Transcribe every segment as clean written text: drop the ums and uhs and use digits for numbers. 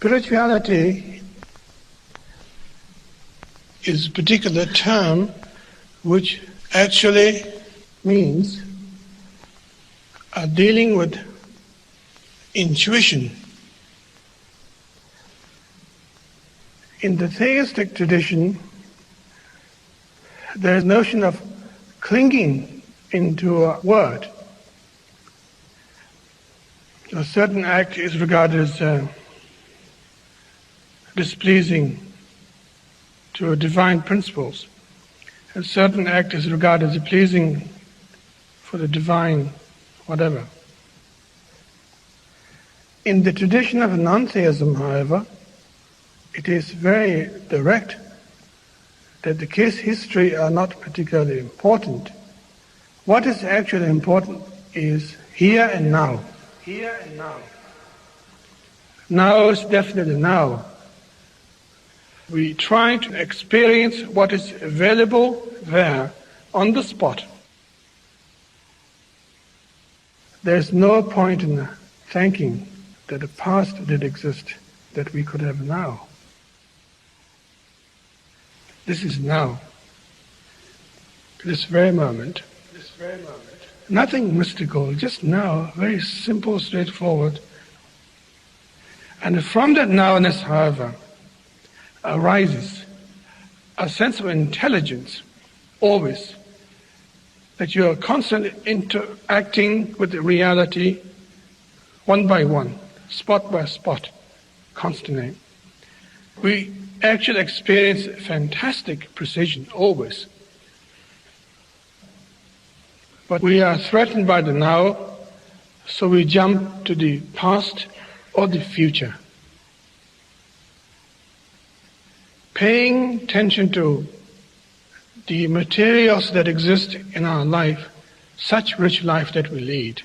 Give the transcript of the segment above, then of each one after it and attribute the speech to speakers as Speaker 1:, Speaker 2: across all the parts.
Speaker 1: Spirituality is a particular term which actually means dealing with intuition. In the theistic tradition, there is a notion of clinging into a word. A certain act is regarded as displeasing to divine principles. A certain act is regarded as pleasing for the divine whatever. In the tradition of non-theism, however, it is very direct that the case history are not particularly important. What is actually important is here and now. Here and now. Now is definitely now. We try to experience what is available there on the spot. There's no point in thinking that the past did exist that we could have now. This is now. This very moment. This very moment. Nothing mystical, just now, very simple, straightforward. And from that nowness, however, arises a sense of intelligence, always, that you are constantly interacting with the reality one by one, spot by spot, constantly. We actually experience fantastic precision, always. But we are threatened by the now, so we jump to the past or the future. Paying attention to the materials that exist in our life, such rich life that we lead.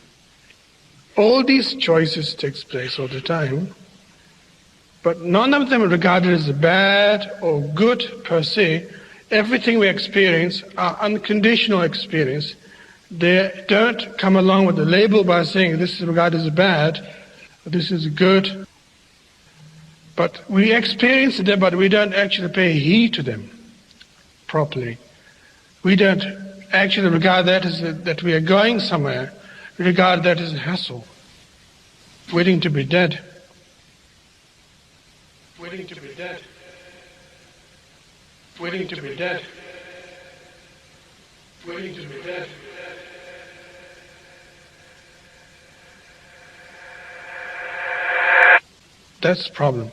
Speaker 1: All these choices takes place all the time, but none of them are regarded as bad or good per se. Everything we experience are unconditional experience. They don't come along with a label by saying this is regarded as bad, or this is good. But we experience them, but we don't actually pay heed to them properly. We don't actually regard that as that we are going somewhere. We regard that as a hassle, waiting to be dead. Waiting to be dead. Waiting to be dead. Waiting to be dead. That's the problem.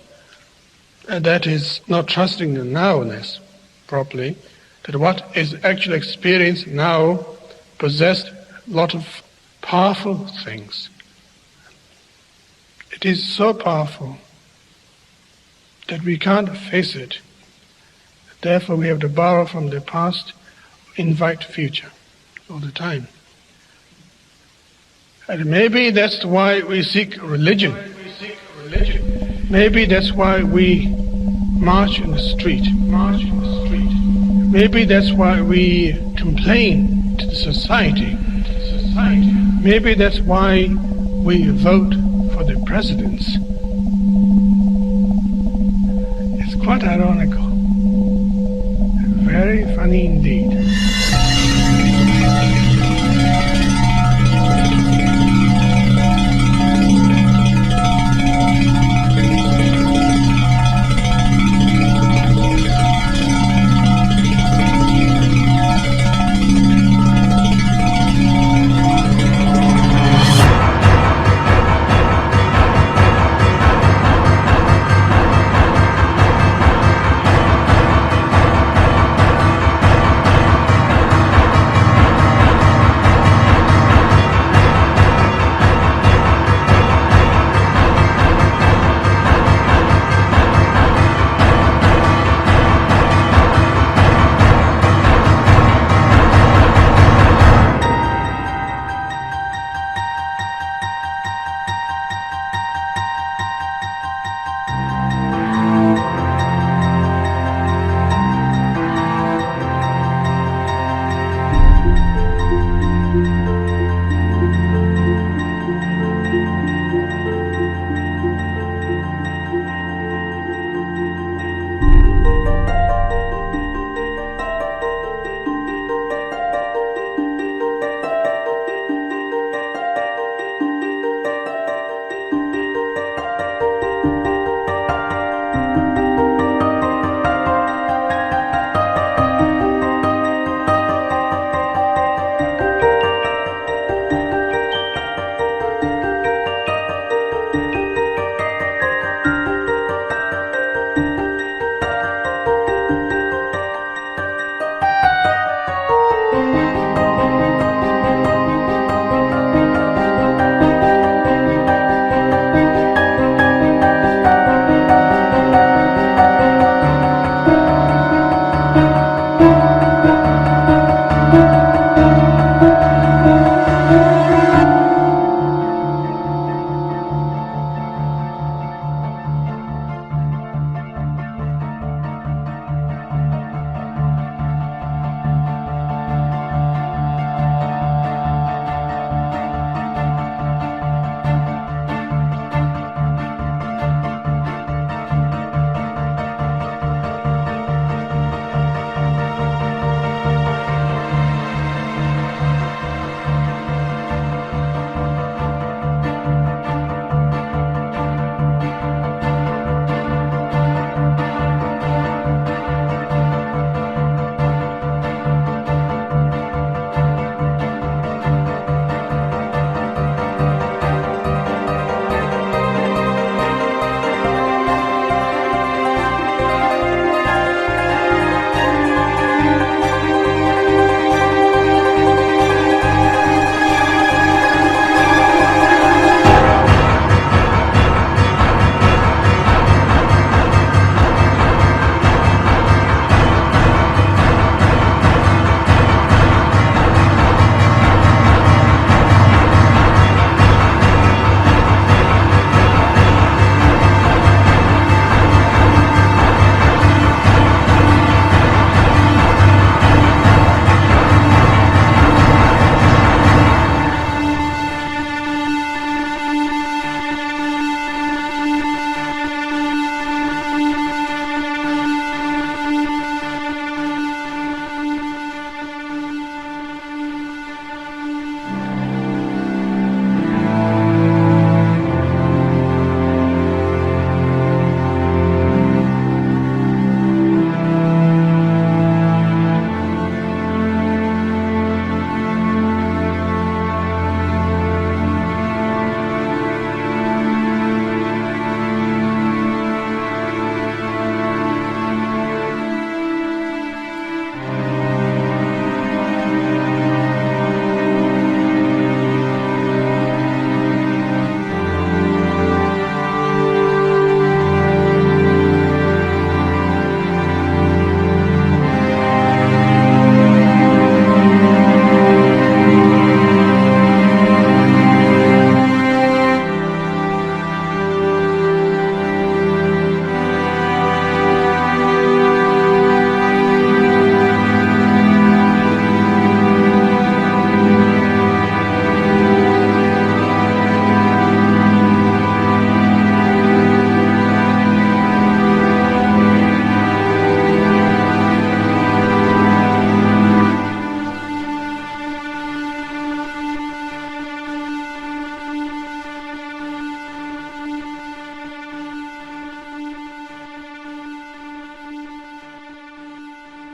Speaker 1: And that is not trusting the nowness properly, that what is actually experienced now possessed a lot of powerful things. It is so powerful that we can't face it. Therefore we have to borrow from the past, invite future all the time. And maybe that's why we seek religion. Maybe that's why we march in the street. Maybe that's why we complain to the society. Maybe that's why we vote for the presidents. It's quite ironical. Very funny indeed.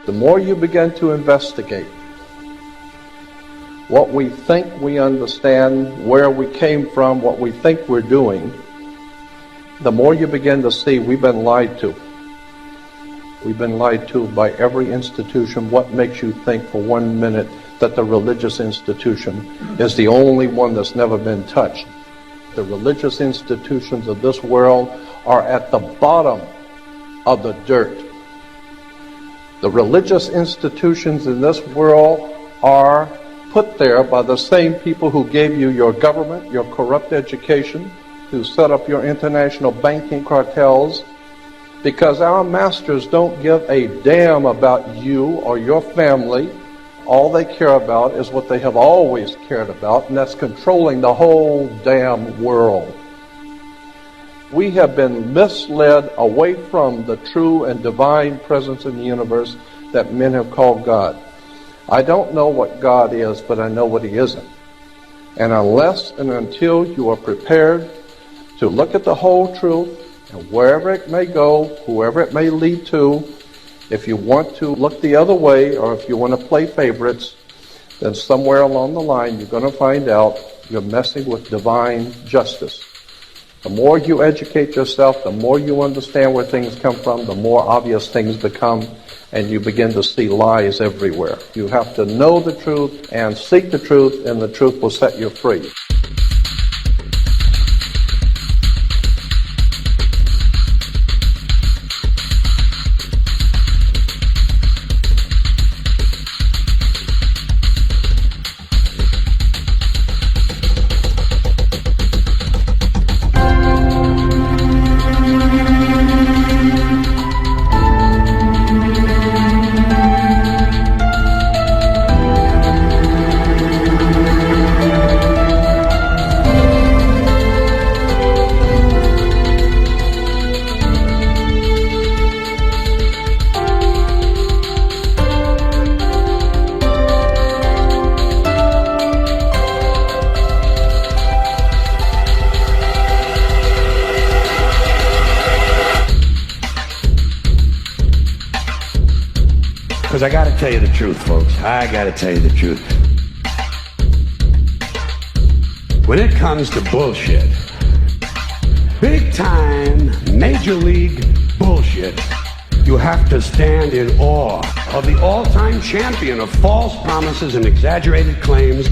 Speaker 2: The more you begin to investigate what we think we understand, where we came from, what we think we're doing, the more you begin to see we've been lied to. We've been lied to by every institution. What makes you think for 1 minute that the religious institution is the only one that's never been touched? The religious institutions of this world are at the bottom of the dirt. The religious institutions in this world are put there by the same people who gave you your government, your corrupt education, who set up your international banking cartels, because our masters don't give a damn about you or your family. All they care about is what they have always cared about, and that's controlling the whole damn world. We have been misled away from the true and divine presence in the universe that men have called God. I don't know what God is, but I know what He isn't. And unless and until you are prepared to look at the whole truth, and wherever it may go, whoever it may lead to, if you want to look the other way, or if you want to play favorites, then somewhere along the line you're going to find out you're messing with divine justice. The more you educate yourself, the more you understand where things come from, the more obvious things become, and you begin to see lies everywhere. You have to know the truth and seek the truth, and the truth will set you free.
Speaker 3: Because I gotta tell you the truth, folks. I gotta tell you the truth. When it comes to bullshit, big time, major league bullshit, you have to stand in awe of the all-time champion of false promises and exaggerated claims,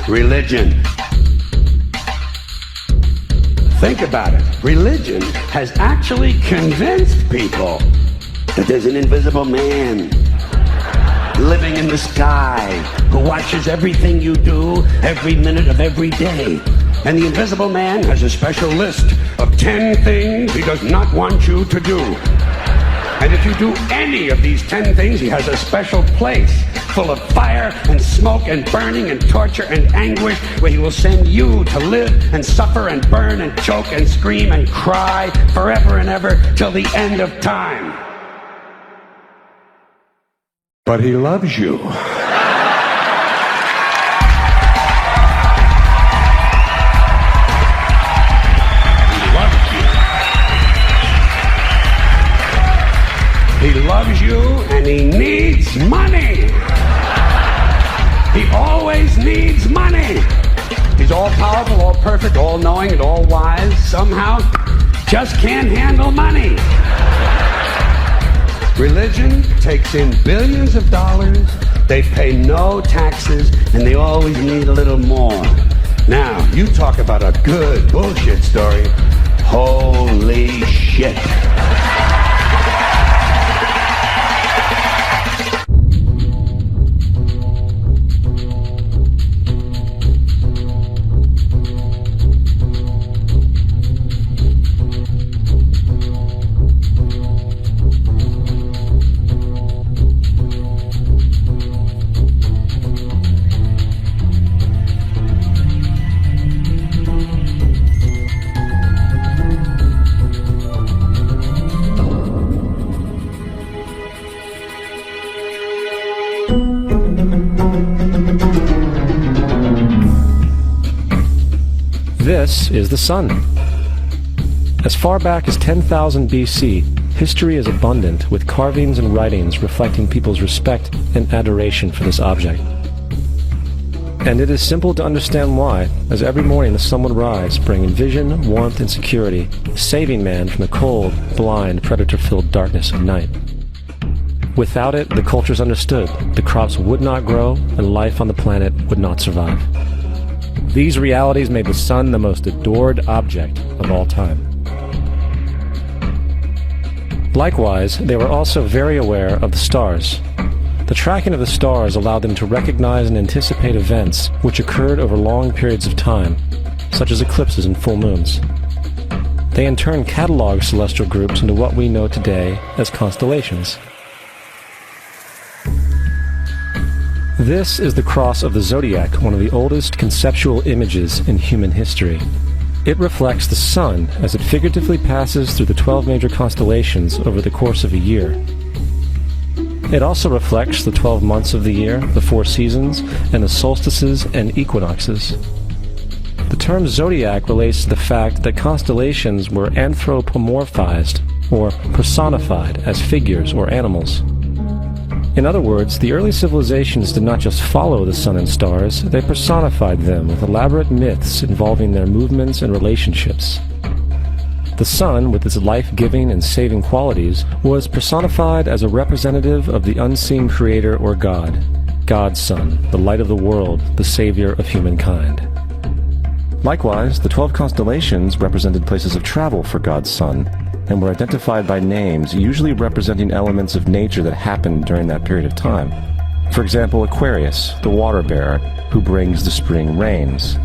Speaker 3: religion. Think about it. Religion has actually convinced people that there's an invisible man living in the sky who watches everything you do every minute of every day. And the invisible man has a special list of 10 things he does not want you to do. And if you do any of these 10 things, he has a special place full of fire and smoke and burning and torture and anguish, where he will send you to live and suffer and burn and choke and scream and cry forever and ever till the end of time. But he loves you. He loves you. He loves you, and he needs money. He always needs money. He's all powerful, all perfect, all knowing, and all wise. Somehow, just can't handle money. Religion takes in billions of dollars, they pay no taxes, and they always need a little more. Now, you talk about a good bullshit story. Holy shit. This is the sun. As far back as 10,000 BC,
Speaker 4: history is abundant with carvings and writings reflecting people's respect and adoration for this object. And it is simple to understand why, as every morning the sun would rise, bringing vision, warmth, and security, saving man from the cold, blind, predator-filled darkness of night. Without it, the cultures understood, the crops would not grow, and life on the planet would not survive. These realities made the sun the most adored object of all time. Likewise, they were also very aware of the stars. The tracking of the stars allowed them to recognize and anticipate events which occurred over long periods of time, such as eclipses and full moons. They in turn cataloged celestial groups into what we know today as constellations. This is the cross of the zodiac, one of the oldest conceptual images in human history. It reflects the sun as it figuratively passes through the 12 major constellations over the course of a year. It also reflects the 12 months of the year, the 4 seasons, and the solstices and equinoxes. The term zodiac relates to the fact that constellations were anthropomorphized, or personified, as figures or animals. In other words, the early civilizations did not just follow the sun and stars, they personified them with elaborate myths involving their movements and relationships. The sun, with its life-giving and saving qualities, was personified as a representative of the unseen creator or God, God's Son, the light of the world, the savior of humankind. Likewise, the 12 constellations represented places of travel for God's Son, and were identified by names, usually representing elements of nature that happened during that period of time. For example, Aquarius, the water bearer, who brings the spring rains.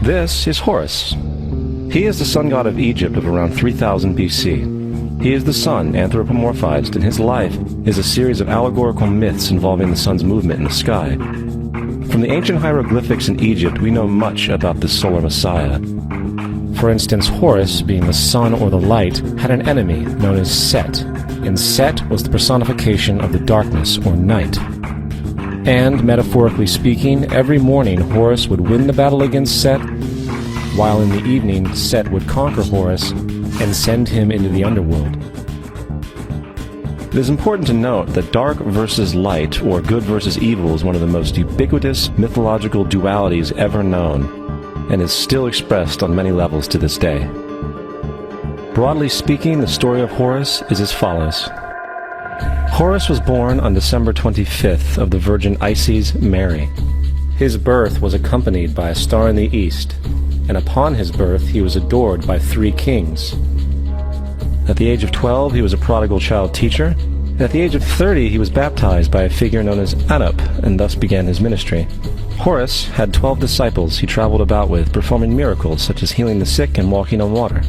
Speaker 4: This is Horus. He is the sun god of Egypt of around 3000 BC. He is the sun anthropomorphized, and his life is a series of allegorical myths involving the sun's movement in the sky. From the ancient hieroglyphics in Egypt, we know much about this solar messiah. For instance, Horus, being the sun or the light, had an enemy known as Set, and Set was the personification of the darkness or night. And, metaphorically speaking, every morning Horus would win the battle against Set, while in the evening Set would conquer Horus and send him into the underworld. It is important to note that dark versus light, or good versus evil, is one of the most ubiquitous mythological dualities ever known, and is still expressed on many levels to this day. Broadly speaking, the story of Horus is as follows. Horus was born on December 25th of the Virgin Isis Mary. His birth was accompanied by a star in the east, and upon his birth he was adored by 3 kings. At the age of 12, he was a prodigal child teacher, and at the age of 30, he was baptized by a figure known as Anup, and thus began his ministry. Horus had 12 disciples he traveled about with, performing miracles such as healing the sick and walking on water.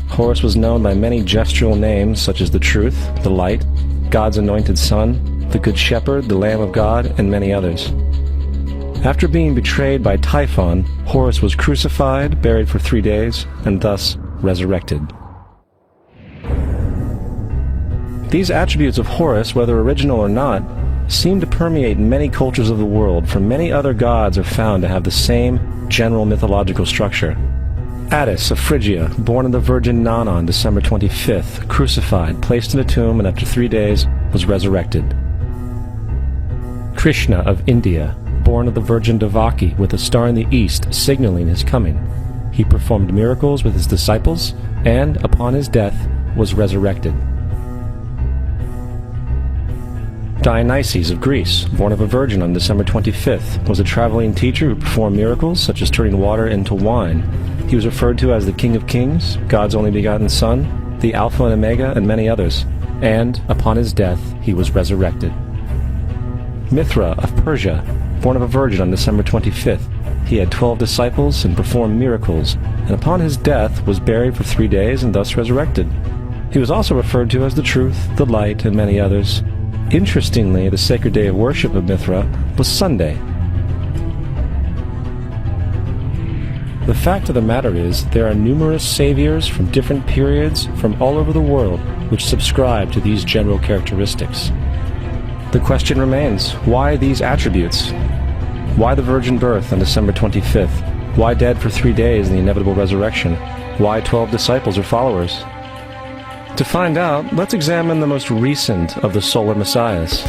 Speaker 4: Horus was known by many gestural names such as the Truth, the Light, God's Anointed Son, the Good Shepherd, the Lamb of God, and many others. After being betrayed by Typhon, Horus was crucified, buried for 3 days, and thus resurrected. These attributes of Horus, whether original or not, seem to permeate many cultures of the world, for many other gods are found to have the same general mythological structure. Attis of Phrygia, born of the Virgin Nana on December 25th, crucified, placed in a tomb, and after 3 days was resurrected. Krishna of India, born of the Virgin Devaki, with a star in the east signaling his coming. He performed miracles with his disciples, and, upon his death, was resurrected. Dionysus of Greece, born of a virgin on December 25th, was a traveling teacher who performed miracles such as turning water into wine. He was referred to as the King of Kings, God's only begotten Son, the Alpha and Omega, and many others. And, upon his death, he was resurrected. Mithra of Persia, born of a virgin on December 25th, he had 12 disciples and performed miracles, and upon his death was buried for 3 days and thus resurrected. He was also referred to as the Truth, the Light, and many others. Interestingly, the sacred day of worship of Mithra was Sunday. The fact of the matter is, there are numerous saviors from different periods from all over the world which subscribe to these general characteristics. The question remains, why these attributes? Why the virgin birth on December 25th? Why dead for 3 days in the inevitable resurrection? Why 12 disciples or followers? To find out, let's examine the most recent of the solar messiahs.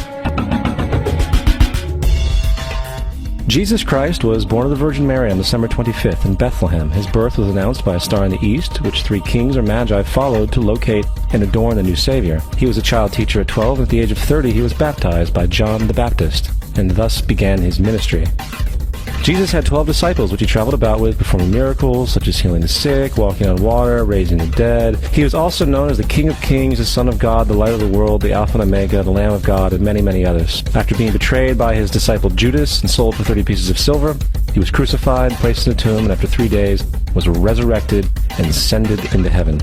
Speaker 4: Jesus Christ was born of the Virgin Mary on December 25th in Bethlehem. His birth was announced by a star in the east, which 3 kings or magi followed to locate and adorn the new Savior. He was a child teacher at 12, and at the age of 30 he was baptized by John the Baptist, and thus began his ministry. Jesus had 12 disciples, which he traveled about with, performing miracles such as healing the sick, walking on water, raising the dead. He was also known as the King of Kings, the Son of God, the Light of the World, the Alpha and Omega, the Lamb of God, and many, many others. After being betrayed by his disciple Judas and sold for 30 pieces of silver, he was crucified, placed in a tomb, and after 3 days was resurrected and ascended into heaven.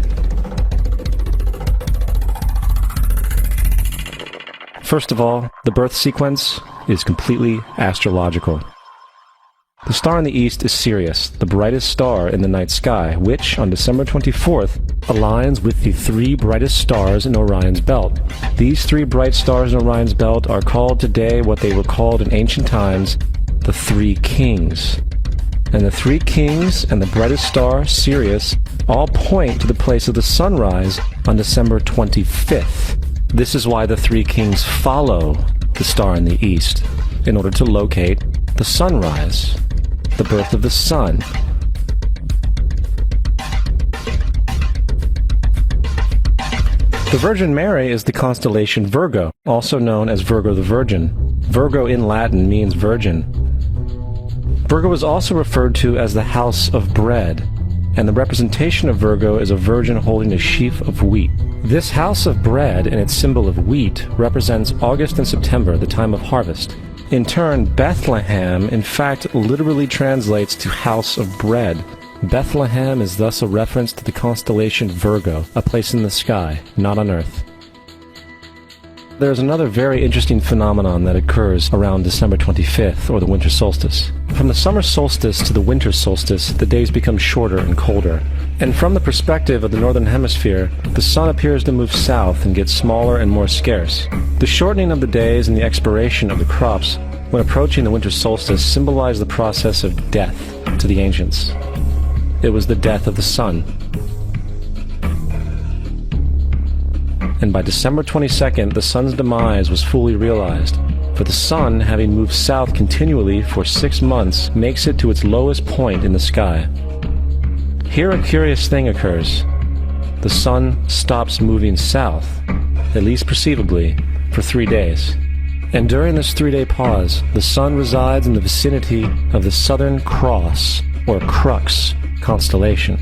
Speaker 4: First of all, the birth sequence is completely astrological. The star in the east is Sirius, the brightest star in the night sky, which, on December 24th, aligns with the 3 brightest stars in Orion's belt. These 3 bright stars in Orion's belt are called today what they were called in ancient times, the 3 kings. And the 3 kings and the brightest star, Sirius, all point to the place of the sunrise on December 25th. This is why the 3 kings follow the star in the east, in order to locate the sunrise, the birth of the sun. The Virgin Mary is the constellation Virgo, also known as Virgo the Virgin. Virgo in Latin means virgin. Virgo is also referred to as the house of bread, and the representation of Virgo is a virgin holding a sheaf of wheat. This house of bread and its symbol of wheat represents August and September, the time of harvest. In turn, Bethlehem, in fact, literally translates to house of bread. Bethlehem is thus a reference to the constellation Virgo, a place in the sky, not on Earth. There's another very interesting phenomenon that occurs around December 25th, or the winter solstice. From the summer solstice to the winter solstice, the days become shorter and colder. And from the perspective of the northern hemisphere, the sun appears to move south and get smaller and more scarce. The shortening of the days and the expiration of the crops when approaching the winter solstice symbolize the process of death to the ancients. It was the death of the sun. And by December 22nd, the sun's demise was fully realized, for the sun, having moved south continually for 6 months, makes it to its lowest point in the sky. Here a curious thing occurs. The sun stops moving south, at least perceivably, for 3 days. And during this 3-day pause, the sun resides in the vicinity of the Southern Cross, or Crux, constellation.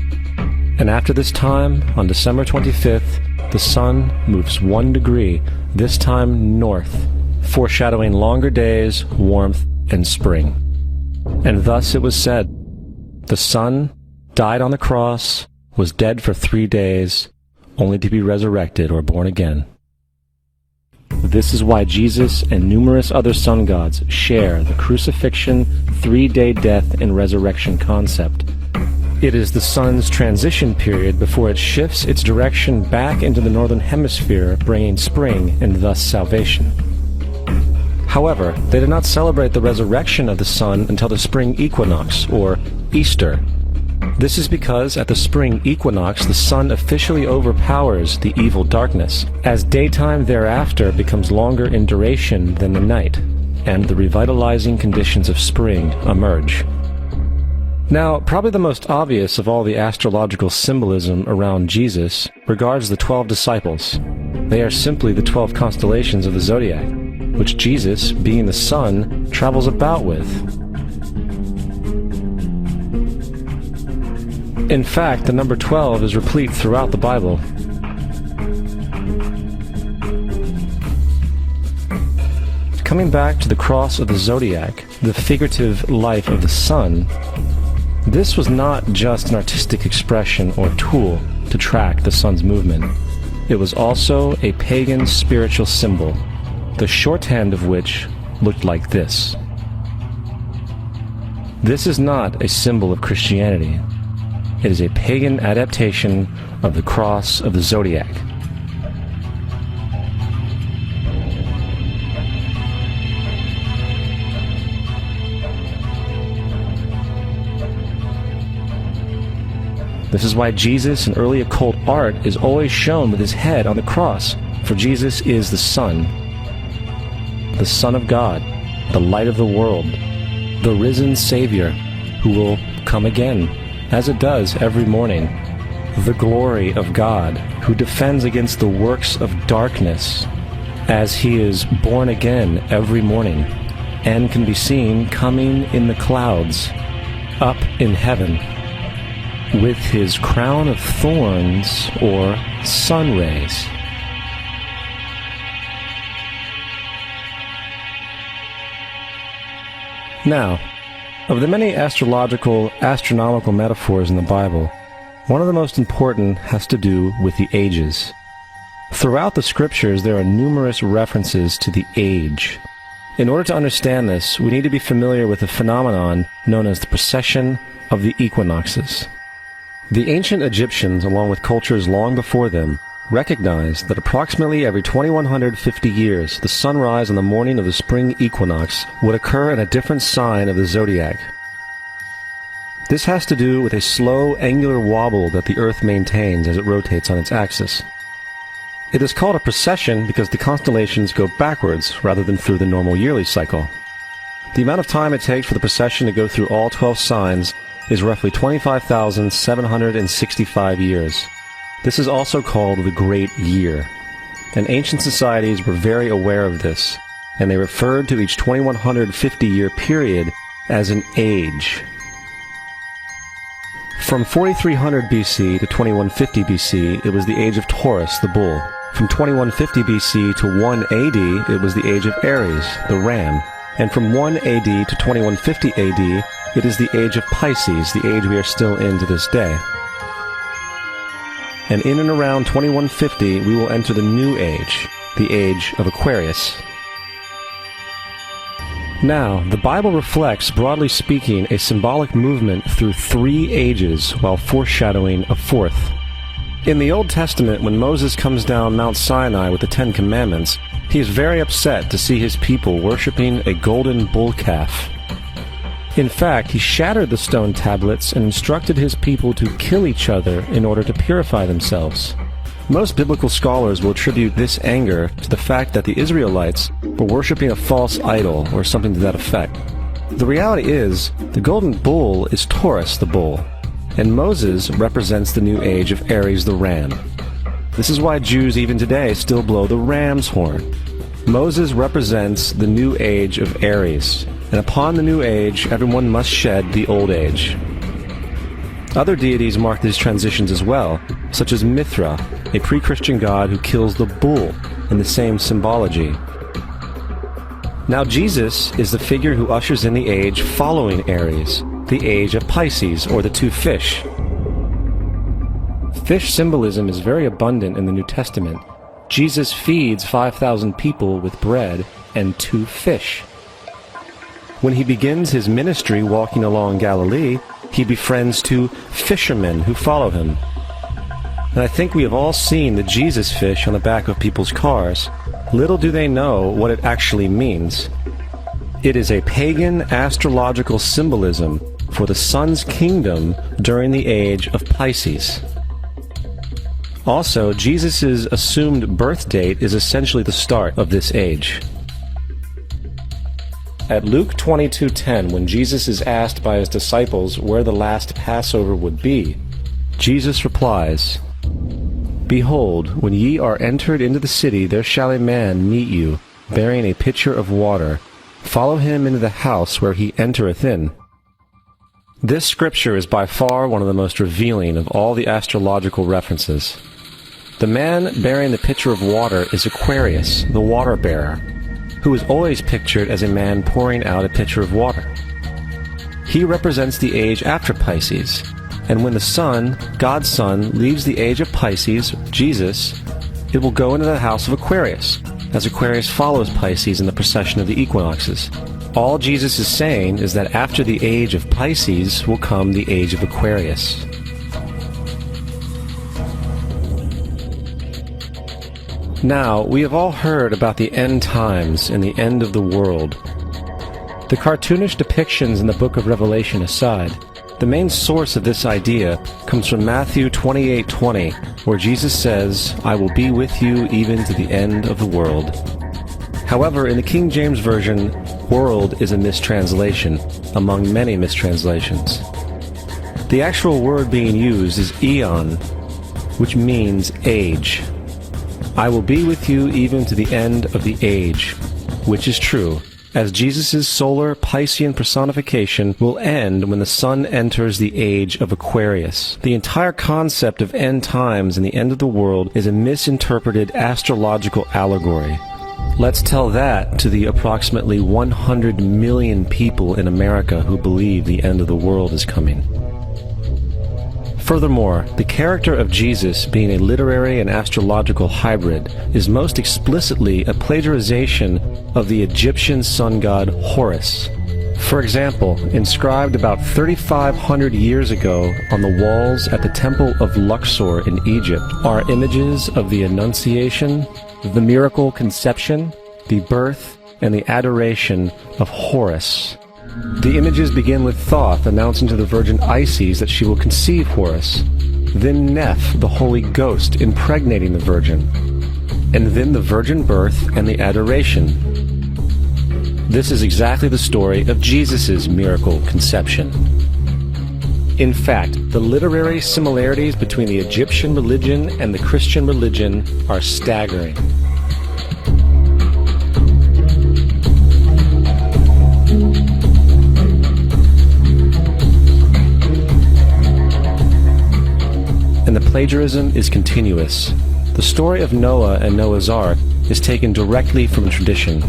Speaker 4: And after this time, on December 25th, the sun moves 1 degree, this time north, foreshadowing longer days, warmth, and spring. And thus it was said, the sun died on the cross, was dead for 3 days, only to be resurrected or born again. This is why Jesus and numerous other sun gods share the crucifixion, 3-day death, and resurrection concept. It is the sun's transition period before it shifts its direction back into the northern hemisphere, bringing spring and thus salvation. However, they did not celebrate the resurrection of the sun until the spring equinox, or Easter. This is because at the spring equinox the sun officially overpowers the evil darkness, as daytime thereafter becomes longer in duration than the night, and the revitalizing conditions of spring emerge. Now, probably the most obvious of all the astrological symbolism around Jesus regards the 12 disciples. They are simply the 12 constellations of the zodiac, which Jesus, being the sun, travels about with. In fact, the number 12 is replete throughout the Bible. Coming back to the cross of the zodiac, the figurative life of the sun, this was not just an artistic expression or tool to track the sun's movement. It was also a pagan spiritual symbol, the shorthand of which looked like this. This is not a symbol of Christianity. It is a pagan adaptation of the cross of the zodiac. This is why Jesus in early occult art is always shown with his head on the cross, for Jesus is the Son of God, the light of the world, the risen Savior who will come again, as it does every morning, the glory of God who defends against the works of darkness as he is born again every morning and can be seen coming in the clouds up in heaven with his crown of thorns or sun rays. Now, of the many astronomical metaphors in the Bible, one of the most important has to do with the ages. Throughout the scriptures, there are numerous references to the age. In order to understand this, we need to be familiar with a phenomenon known as the precession of the equinoxes. The ancient Egyptians, along with cultures long before them, recognized that approximately every 2150 years, the sunrise on the morning of the spring equinox would occur in a different sign of the zodiac. This has to do with a slow, angular wobble that the Earth maintains as it rotates on its axis. It is called a precession because the constellations go backwards rather than through the normal yearly cycle. The amount of time it takes for the precession to go through all 12 signs is roughly 25,765 years. This is also called the Great Year, and ancient societies were very aware of this, and they referred to each 2150-year period as an age. From 4300 BC to 2150 BC, it was the age of Taurus, the bull. From 2150 BC to 1 AD, it was the age of Aries, the ram. And from 1 AD to 2150 AD, it is the age of Pisces, the age we are still in to this day. And in and around 2150, we will enter the new age, the age of Aquarius. Now, the Bible reflects, broadly speaking, a symbolic movement through 3 ages while foreshadowing a 4th. In the Old Testament, when Moses comes down Mount Sinai with the 10 Commandments, he is very upset to see his people worshiping a golden bull calf. In fact, he shattered the stone tablets and instructed his people to kill each other in order to purify themselves. Most biblical scholars will attribute this anger to the fact that the Israelites were worshiping a false idol or something to that effect. The reality is, the golden bull is Taurus the bull, and Moses represents the new age of Aries the ram. This is why Jews even today still blow the ram's horn. Moses represents the new age of Aries, and upon the new age, everyone must shed the old age. Other deities mark these transitions as well, such as Mithra, a pre-Christian god who kills the bull in the same symbology. Now Jesus is the figure who ushers in the age following Aries, the age of Pisces, or the 2 fish. Fish symbolism is very abundant in the New Testament. Jesus feeds 5,000 people with bread and 2 fish. When he begins his ministry walking along Galilee, he befriends 2 fishermen who follow him. And I think we have all seen the Jesus fish on the back of people's cars. Little do they know what it actually means. It is a pagan astrological symbolism for the sun's kingdom during the age of Pisces. Also, Jesus' assumed birth date is essentially the start of this age. At Luke 22:10, when Jesus is asked by his disciples where the last Passover would be, Jesus replies, "Behold, when ye are entered into the city, there shall a man meet you, bearing a pitcher of water. Follow him into the house where he entereth in." This scripture is by far one of the most revealing of all the astrological references. The man bearing the pitcher of water is Aquarius, the water bearer, who is always pictured as a man pouring out a pitcher of water. He represents the age after Pisces, and when the sun, God's Son, leaves the age of Pisces, Jesus, it will go into the house of Aquarius, as Aquarius follows Pisces in the precession of the equinoxes. All Jesus is saying is that after the age of Pisces will come the age of Aquarius. Now, we have all heard about the end times and the end of the world. The cartoonish depictions in the book of Revelation aside, The main source of this idea comes from Matthew 28:20, where Jesus says, "I will be with you even to the end of the world." However, in the King James Version, world is a mistranslation, among many mistranslations. The actual word being used is eon, which means age. I will be with you even to the end of the age, which is true, as Jesus' solar Piscean personification will end when the sun enters the age of Aquarius. The entire concept of end times and the end of the world is a misinterpreted astrological allegory. Let's tell that to the approximately 100 million people in America who believe the end of the world is coming. Furthermore, the character of Jesus being a literary and astrological hybrid is most explicitly a plagiarization of the Egyptian sun god Horus. For example, inscribed about 3,500 years ago on the walls at the Temple of Luxor in Egypt are images of the Annunciation, the miracle conception, the birth, and the adoration of Horus. The images begin with Thoth announcing to the Virgin Isis that she will conceive Horus, then Neph, the Holy Ghost, impregnating the Virgin, and then the virgin birth and the adoration. This is exactly the story of Jesus' miracle conception. In fact, the literary similarities between the Egyptian religion and the Christian religion are staggering. And the plagiarism is continuous. The story of Noah and Noah's Ark is taken directly from tradition.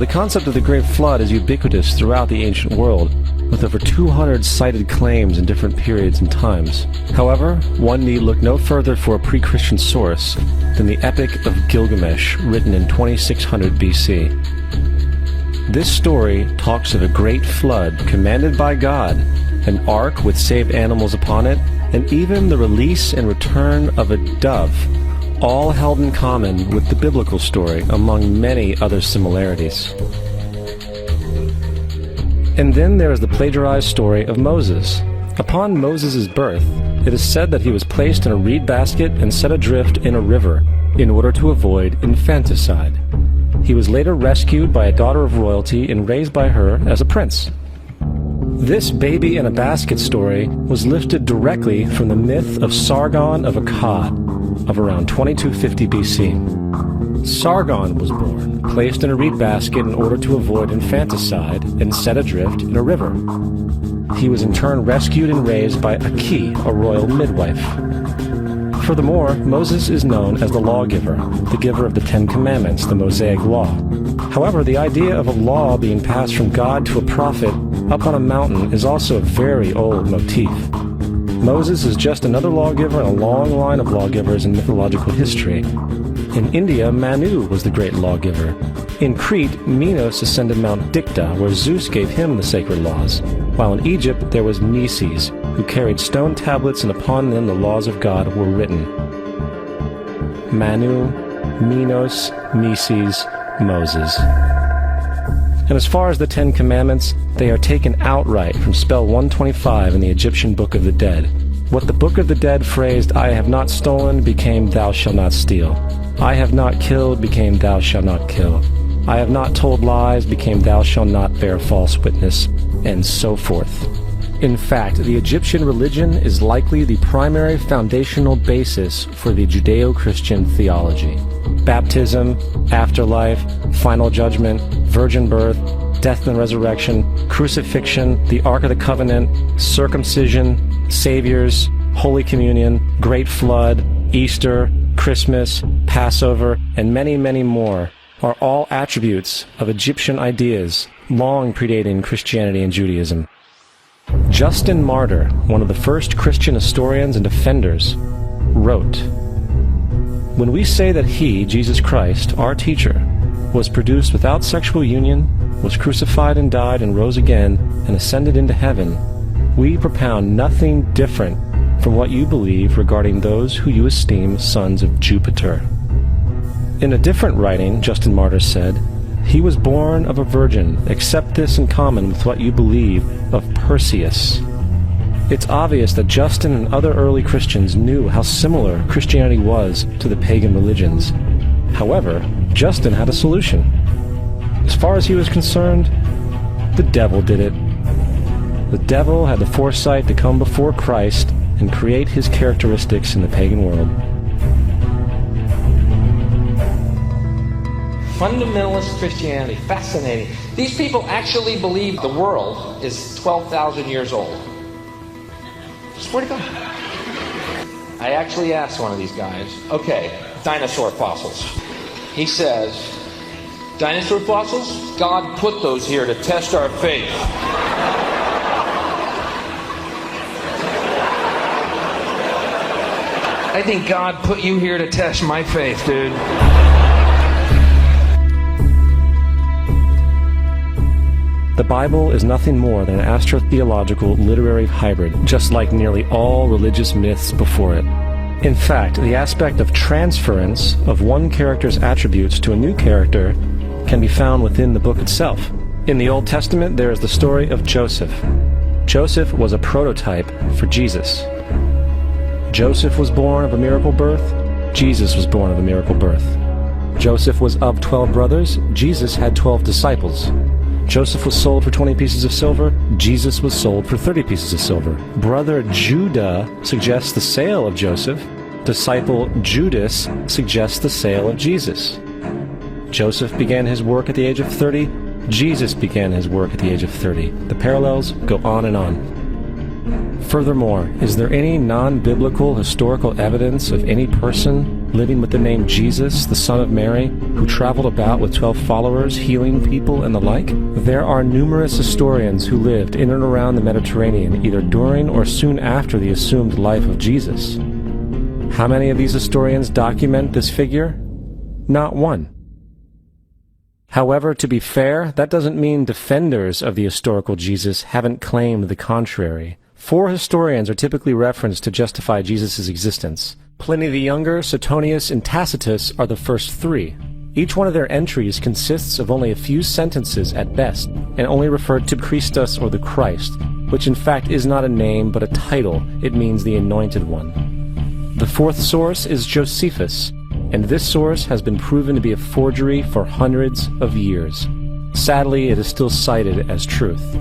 Speaker 4: The concept of the Great Flood is ubiquitous throughout the ancient world, with over 200 cited claims in different periods and times. However, one need look no further for a pre-Christian source than the Epic of Gilgamesh, written in 2600 BC. This story talks of a great flood commanded by God, an ark with saved animals upon it, and even the release and return of a dove, all held in common with the biblical story, among many other similarities. And then there is the plagiarized story of Moses. Upon Moses' birth, it is said that he was placed in a reed basket and set adrift in a river in order to avoid infanticide. He was later rescued by a daughter of royalty and raised by her as a prince. This baby in a basket story was lifted directly from the myth of Sargon of Akkad of around 2250 BC. Sargon was born, placed in a reed basket in order to avoid infanticide, and set adrift in a river. He was in turn rescued and raised by Aki, a royal midwife. Furthermore, Moses is known as the lawgiver, the giver of the Ten Commandments, the Mosaic Law. However, the idea of a law being passed from God to a prophet up on a mountain is also a very old motif. Moses is just another lawgiver in a long line of lawgivers in mythological history. In India, Manu was the great lawgiver. In Crete, Minos ascended Mount Dicta, where Zeus gave him the sacred laws, while in Egypt there was Meses, who carried stone tablets and upon them the laws of God were written. Manu, Minos, Meses, Moses. And as far as the Ten Commandments, they are taken outright from spell 125 in the Egyptian Book of the Dead. What the Book of the Dead phrased, "I have not stolen," became "thou shalt not steal." "I have not killed," became "thou shalt not kill." "I have not told lies," became "thou shalt not bear false witness," and so forth. In fact, the Egyptian religion is likely the primary foundational basis for the Judeo-Christian theology. Baptism, afterlife, final judgment, virgin birth, death and resurrection, crucifixion, the Ark of the Covenant, circumcision, saviors, Holy Communion, Great Flood, Easter, Christmas, Passover, and many, many more are all attributes of Egyptian ideas long predating Christianity and Judaism. Justin Martyr, one of the first Christian historians and defenders, wrote, "When we say that he, Jesus Christ, our teacher, was produced without sexual union, was crucified and died and rose again and ascended into heaven, we propound nothing different from what you believe regarding those who you esteem sons of Jupiter." In a different writing, Justin Martyr said, "He was born of a virgin, except this in common with what you believe of Perseus." It's obvious that Justin and other early Christians knew how similar Christianity was to the pagan religions. However, Justin had a solution. As far as he was concerned, the devil did it. The devil had the foresight to come before Christ and create his characteristics in the pagan world.
Speaker 5: Fundamentalist Christianity, fascinating. These people actually believe the world is 12,000 years old. Swear to God. I actually asked one of these guys, okay, dinosaur fossils. He says, dinosaur fossils? God put those here to test our faith. I think God put you here to test my faith, dude.
Speaker 4: The Bible is nothing more than an astrotheological literary hybrid, just like nearly all religious myths before it. In fact, the aspect of transference of one character's attributes to a new character can be found within the book itself. In the Old Testament, there is the story of Joseph. Joseph was a prototype for Jesus. Joseph was born of a miracle birth. Jesus was born of a miracle birth. Joseph was of 12 brothers. Jesus had 12 disciples. Joseph was sold for 20 pieces of silver. Jesus was sold for 30 pieces of silver. Brother Judah suggests the sale of Joseph. Disciple Judas suggests the sale of Jesus. Joseph began his work at the age of 30. Jesus began his work at the age of 30. The parallels go on and on. Furthermore, is there any non-biblical historical evidence of any person living with the name Jesus, the son of Mary, who traveled about with 12 followers, healing people and the like? There are numerous historians who lived in and around the Mediterranean, either during or soon after the assumed life of Jesus. How many of these historians document this figure? Not one. However, to be fair, that doesn't mean defenders of the historical Jesus haven't claimed the contrary. 4 historians are typically referenced to justify Jesus' existence. Pliny the Younger, Suetonius, and Tacitus are the first 3. Each one of their entries consists of only a few sentences at best, and only refer to Christus or the Christ, which in fact is not a name but a title. It means the Anointed One. The 4th source is Josephus, and this source has been proven to be a forgery for hundreds of years. Sadly, it is still cited as truth.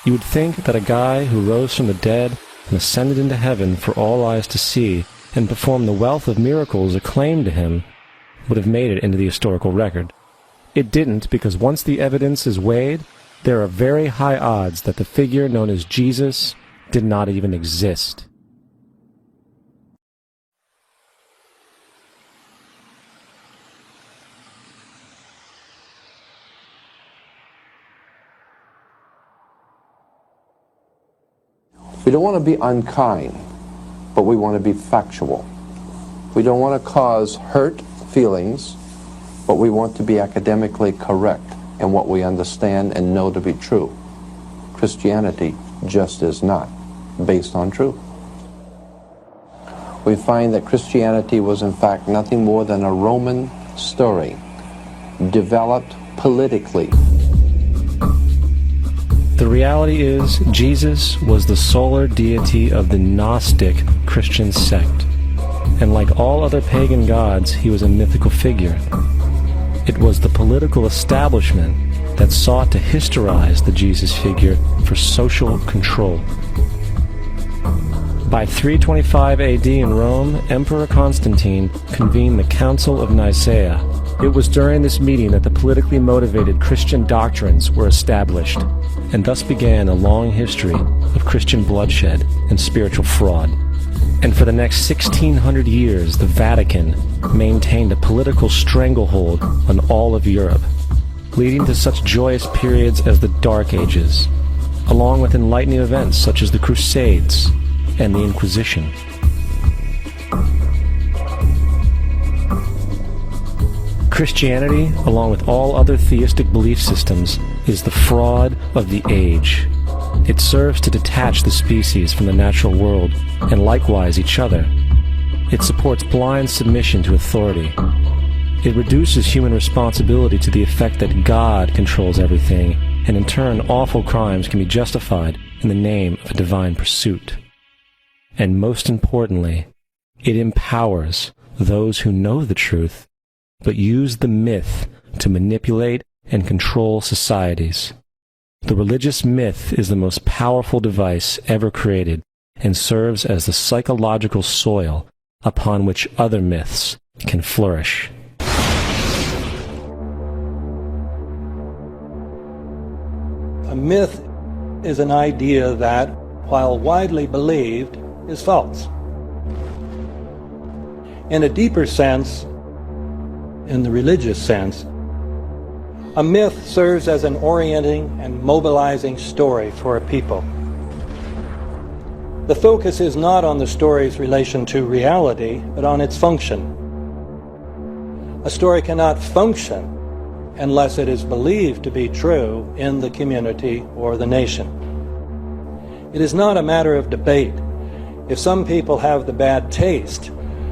Speaker 4: You would think that a guy who rose from the dead and ascended into heaven for all eyes to see and performed the wealth of miracles acclaimed to him would have made it into the historical record. It didn't, because once the evidence is weighed, there are very high odds that the figure known as Jesus did not even exist.
Speaker 2: We don't want to be unkind, but we want to be factual. We don't want to cause hurt feelings, but we want to be academically correct in what we understand and know to be true. Christianity just is not based on truth. We find that Christianity was in fact nothing more than a Roman story, developed politically.
Speaker 4: The reality is, Jesus was the solar deity of the Gnostic Christian sect, and like all other pagan gods, he was a mythical figure. It was the political establishment that sought to historize the Jesus figure for social control. By 325 AD in Rome, Emperor Constantine convened the Council of Nicaea. It was during this meeting that the politically motivated Christian doctrines were established, and thus began a long history of Christian bloodshed and spiritual fraud. And for the next 1600 years, the Vatican maintained a political stranglehold on all of Europe, leading to such joyous periods as the Dark Ages, along with enlightening events such as the Crusades and the Inquisition. Christianity, along with all other theistic belief systems, is the fraud of the age. It serves to detach the species from the natural world, and likewise each other. It supports blind submission to authority. It reduces human responsibility to the effect that God controls everything, and in turn awful crimes can be justified in the name of a divine pursuit. And most importantly, it empowers those who know the truth, but use the myth to manipulate and control societies. The religious myth is the most powerful device ever created and serves as the psychological soil upon which other myths can flourish.
Speaker 6: A myth is an idea that, while widely believed, is false. In a deeper sense, in the religious sense, a myth serves as an orienting and mobilizing story for a people. The focus is not on the story's relation to reality, but on its function. A story cannot function unless it is believed to be true in the community or the nation. It is not a matter of debate. If some people have the bad taste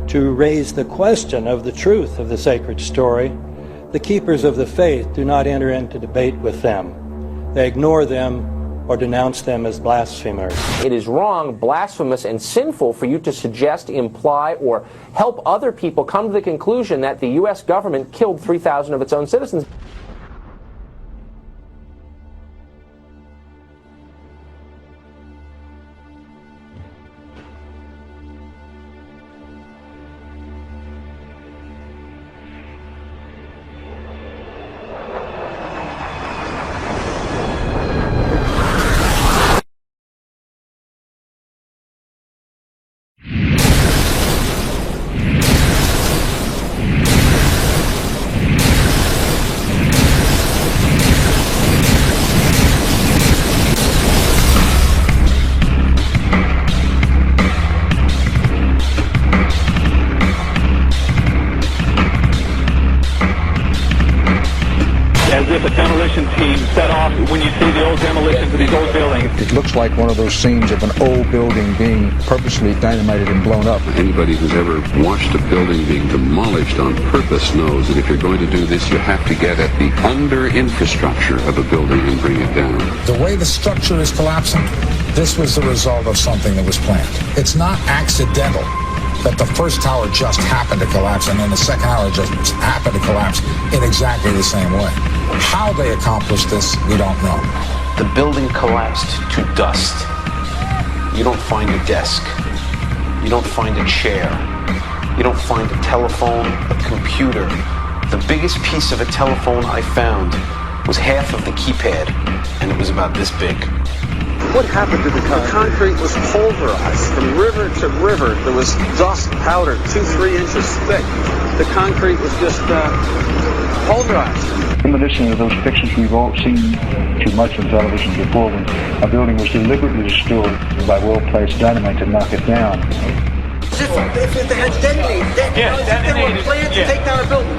Speaker 6: to raise the question of the truth of the sacred story, the keepers of the faith do not enter into debate with them. They ignore them or denounce them as blasphemers.
Speaker 5: It is wrong, blasphemous, and sinful for you to suggest, imply, or help other people come to the conclusion that the U.S. government killed 3,000 of its own citizens.
Speaker 7: If a demolition team set off when you see the old demolitions of these old buildings.
Speaker 8: It looks like one of those scenes of an old building being purposely dynamited and blown up.
Speaker 9: Anybody who's ever watched a building being demolished on purpose knows that if you're going to do this, you have to get at the under-infrastructure of a building and bring it down.
Speaker 8: The way the structure is collapsing, this was the result of something that was planned. It's not accidental that the first tower just happened to collapse and then the second tower just happened to collapse in exactly the same way. How they accomplished this, we don't know.
Speaker 10: The building collapsed to dust. You don't find a desk. You don't find a chair. You don't find a telephone, a computer. The biggest piece of a telephone I found was half of the keypad, and it was about this big.
Speaker 11: What happened to the concrete? The concrete was pulverized from river to river. There was dust powder 2-3 inches thick. The concrete was just pulverized.
Speaker 12: Reminiscent of those pictures we've all seen too much on television before, when a building was deliberately destroyed by well-placed dynamite to knock it down.
Speaker 11: If it had detonated, they were planned to take down a building.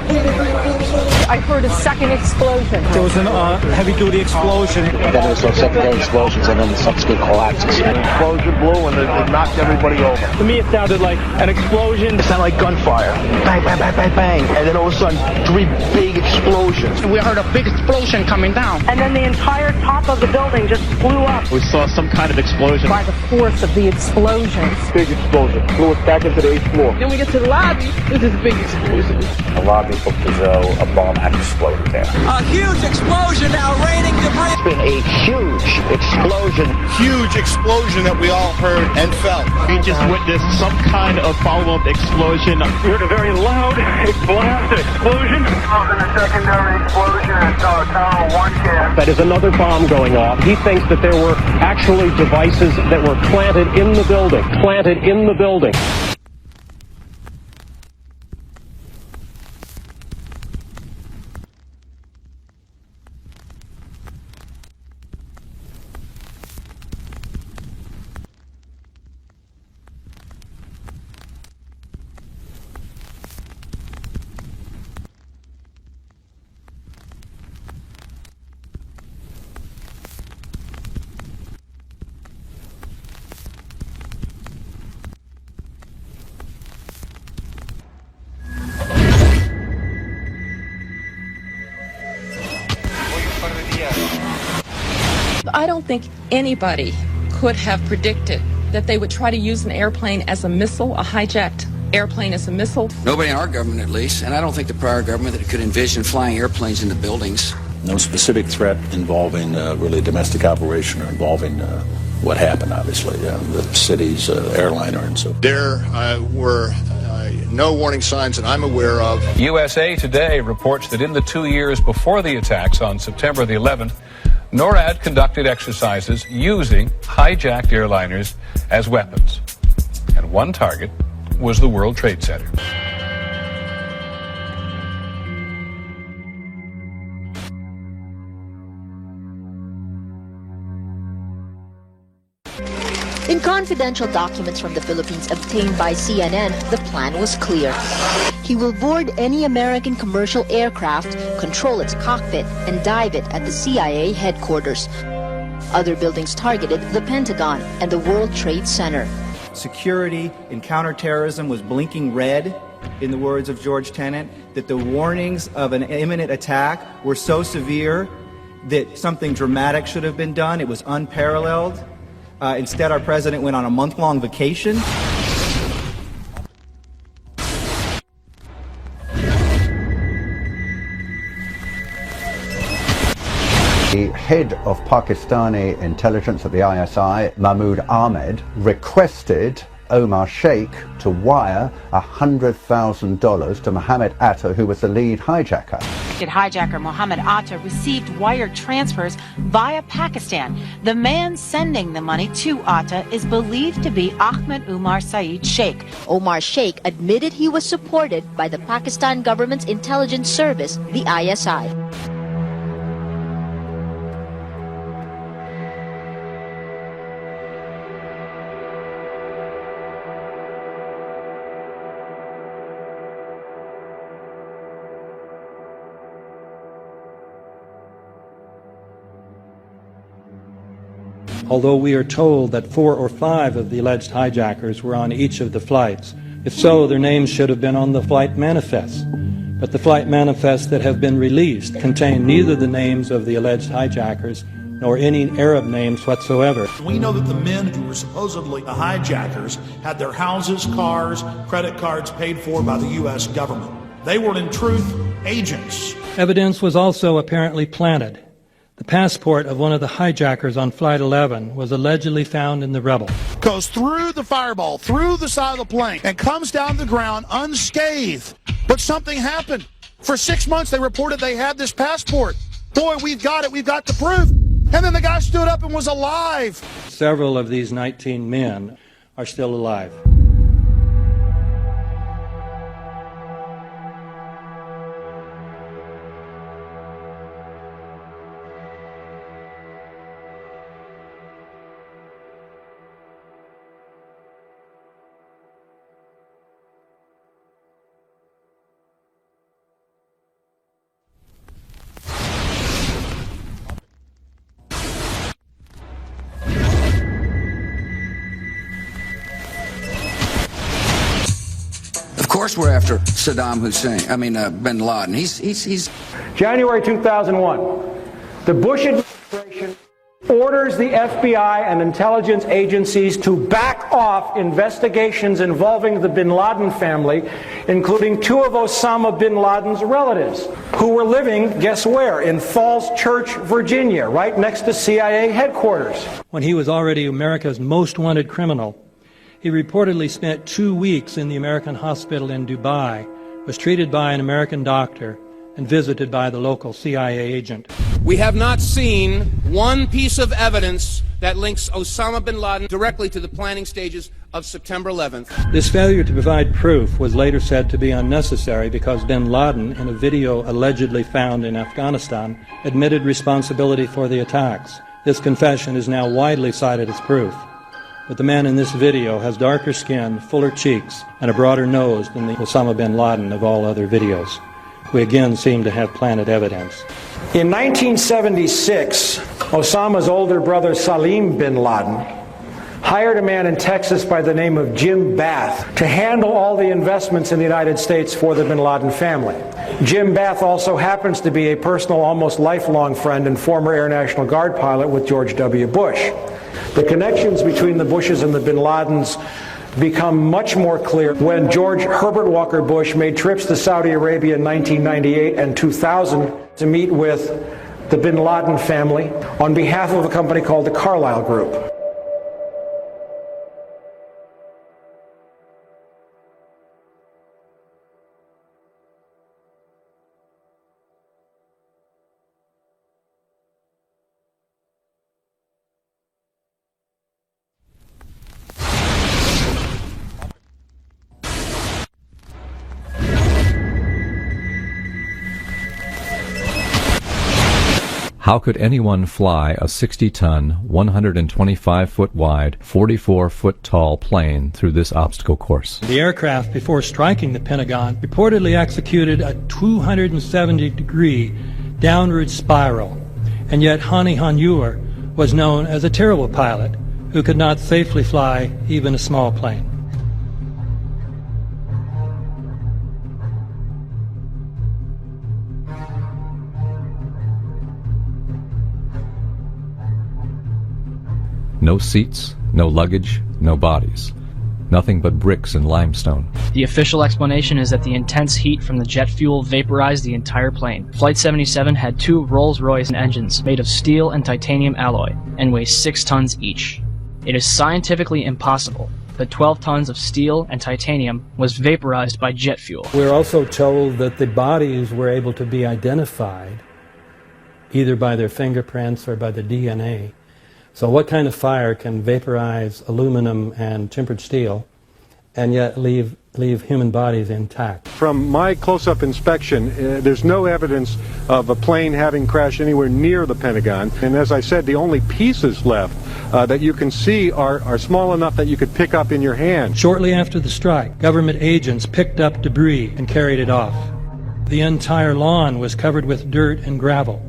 Speaker 13: I heard a second explosion.
Speaker 14: There was a heavy-duty explosion.
Speaker 15: Then there was subsequent explosions and then the subsequent collapses.
Speaker 16: An explosion blew and it knocked everybody over.
Speaker 17: To me, it sounded like an explosion.
Speaker 16: It sounded like gunfire. Bang, bang, bang, bang, bang. And then all of a sudden, 3 big explosions.
Speaker 17: We heard a big explosion coming down.
Speaker 13: And then the entire top of the building just blew up.
Speaker 17: We saw some kind of explosion.
Speaker 13: By the force of the explosions.
Speaker 16: Big explosion. Blew us back into the 8th floor.
Speaker 13: Then we get to the lobby. This is a big explosion.
Speaker 15: The lobby looked as though a bomb had exploded there.
Speaker 18: A huge explosion now raining debris.
Speaker 15: It's been a huge explosion.
Speaker 16: Huge explosion that we all heard and felt.
Speaker 17: We just witnessed some kind of follow-up explosion. We heard a very loud blast explosion.
Speaker 19: A secondary explosion at Tower 1 camp.
Speaker 20: That is another bomb going off. He thinks that there were actually devices that were planted in the building. Planted in the building.
Speaker 21: I don't think anybody could have predicted that they would try to use an airplane as a missile, a hijacked airplane as a missile.
Speaker 22: Nobody in our government, at least, and I don't think the prior government that could envision flying airplanes into buildings.
Speaker 23: No specific threat involving really a domestic operation or involving what happened, obviously, the city's airliner and so forth.
Speaker 24: There were no warning signs that I'm aware of.
Speaker 25: USA Today reports that in the 2 years before the attacks on September the 11th, NORAD conducted exercises using hijacked airliners as weapons. And one target was the World Trade Center.
Speaker 26: In confidential documents from the Philippines obtained by CNN, the plan was clear. He will board any American commercial aircraft, control its cockpit, and dive it at the CIA headquarters. Other buildings targeted the Pentagon and the World Trade Center.
Speaker 27: Security in counterterrorism was blinking red, in the words of George Tenet, that the warnings of an imminent attack were so severe that something dramatic should have been done. It was unparalleled. Instead, our president went on a month-long vacation.
Speaker 28: The head of Pakistani intelligence at the ISI, Mahmoud Ahmed, requested Omar Sheikh to wire $100,000 to Mohammed Atta, who was the lead hijacker.
Speaker 29: Hijacker Mohammed Atta received wire transfers via Pakistan. The man sending the money to Atta is believed to be Ahmed Umar Saeed Sheikh.
Speaker 26: Omar Sheikh admitted he was supported by the Pakistan government's intelligence service, the ISI.
Speaker 6: Although we are told that 4 or 5 of the alleged hijackers were on each of the flights. If so, their names should have been on the flight manifests. But the flight manifests that have been released contain neither the names of the alleged hijackers nor any Arab names whatsoever.
Speaker 30: We know that the men who were supposedly the hijackers had their houses, cars, credit cards paid for by the U.S. government. They were, in truth, agents.
Speaker 6: Evidence was also apparently planted. The passport of one of the hijackers on Flight 11 was allegedly found in the rubble.
Speaker 30: Goes through the fireball, through the side of the plane, and comes down to the ground unscathed. But something happened. For 6 months, they reported they had this passport. Boy, we've got it. We've got the proof. And then the guy stood up and was alive.
Speaker 6: Several of these 19 men are still alive.
Speaker 22: Of course we're after Saddam Hussein, bin Laden. He's
Speaker 20: January 2001, the Bush administration orders the FBI and intelligence agencies to back off investigations involving the bin Laden family, including 2 of Osama bin Laden's relatives, who were living, guess where, in Falls Church, Virginia, right next to CIA headquarters.
Speaker 6: When he was already America's most wanted criminal, he reportedly spent 2 weeks in the American hospital in Dubai, was treated by an American doctor, and visited by the local CIA agent.
Speaker 31: We have not seen one piece of evidence that links Osama bin Laden directly to the planning stages of September 11th.
Speaker 6: This failure to provide proof was later said to be unnecessary because bin Laden, in a video allegedly found in Afghanistan, admitted responsibility for the attacks. This confession is now widely cited as proof. But the man in this video has darker skin, fuller cheeks, and a broader nose than the Osama bin Laden of all other videos. We again seem to have planted evidence.
Speaker 20: In 1976, Osama's older brother Salim bin Laden hired a man in Texas by the name of Jim Bath to handle all the investments in the United States for the bin Laden family. Jim Bath also happens to be a personal, almost lifelong friend and former Air National Guard pilot with George W. Bush. The connections between the Bushes and the bin Ladens become much more clear when George Herbert Walker Bush made trips to Saudi Arabia in 1998 and 2000 to meet with the bin Laden family on behalf of a company called the Carlyle Group.
Speaker 1: How could anyone fly a 60-ton, 125-foot wide, 44-foot tall plane through this obstacle course?
Speaker 6: The aircraft, before striking the Pentagon, reportedly executed a 270-degree downward spiral, and yet Hani Hanyour was known as a terrible pilot who could not safely fly even a small plane.
Speaker 1: No seats, no luggage, no bodies. Nothing but bricks and limestone.
Speaker 2: The official explanation is that the intense heat from the jet fuel vaporized the entire plane. Flight 77 had 2 Rolls-Royce engines made of steel and titanium alloy and weigh 6 tons each. It is scientifically impossible that 12 tons of steel and titanium was vaporized by jet fuel.
Speaker 6: We're also told that the bodies were able to be identified either by their fingerprints or by the DNA. So what kind of fire can vaporize aluminum and tempered steel and yet leave human bodies intact?
Speaker 3: From my close-up inspection, there's no evidence of a plane having crashed anywhere near the Pentagon. And as I said, the only pieces left that you can see are small enough that you could pick up in your hand.
Speaker 6: Shortly after the strike, government agents picked up debris and carried it off. The entire lawn was covered with dirt and gravel,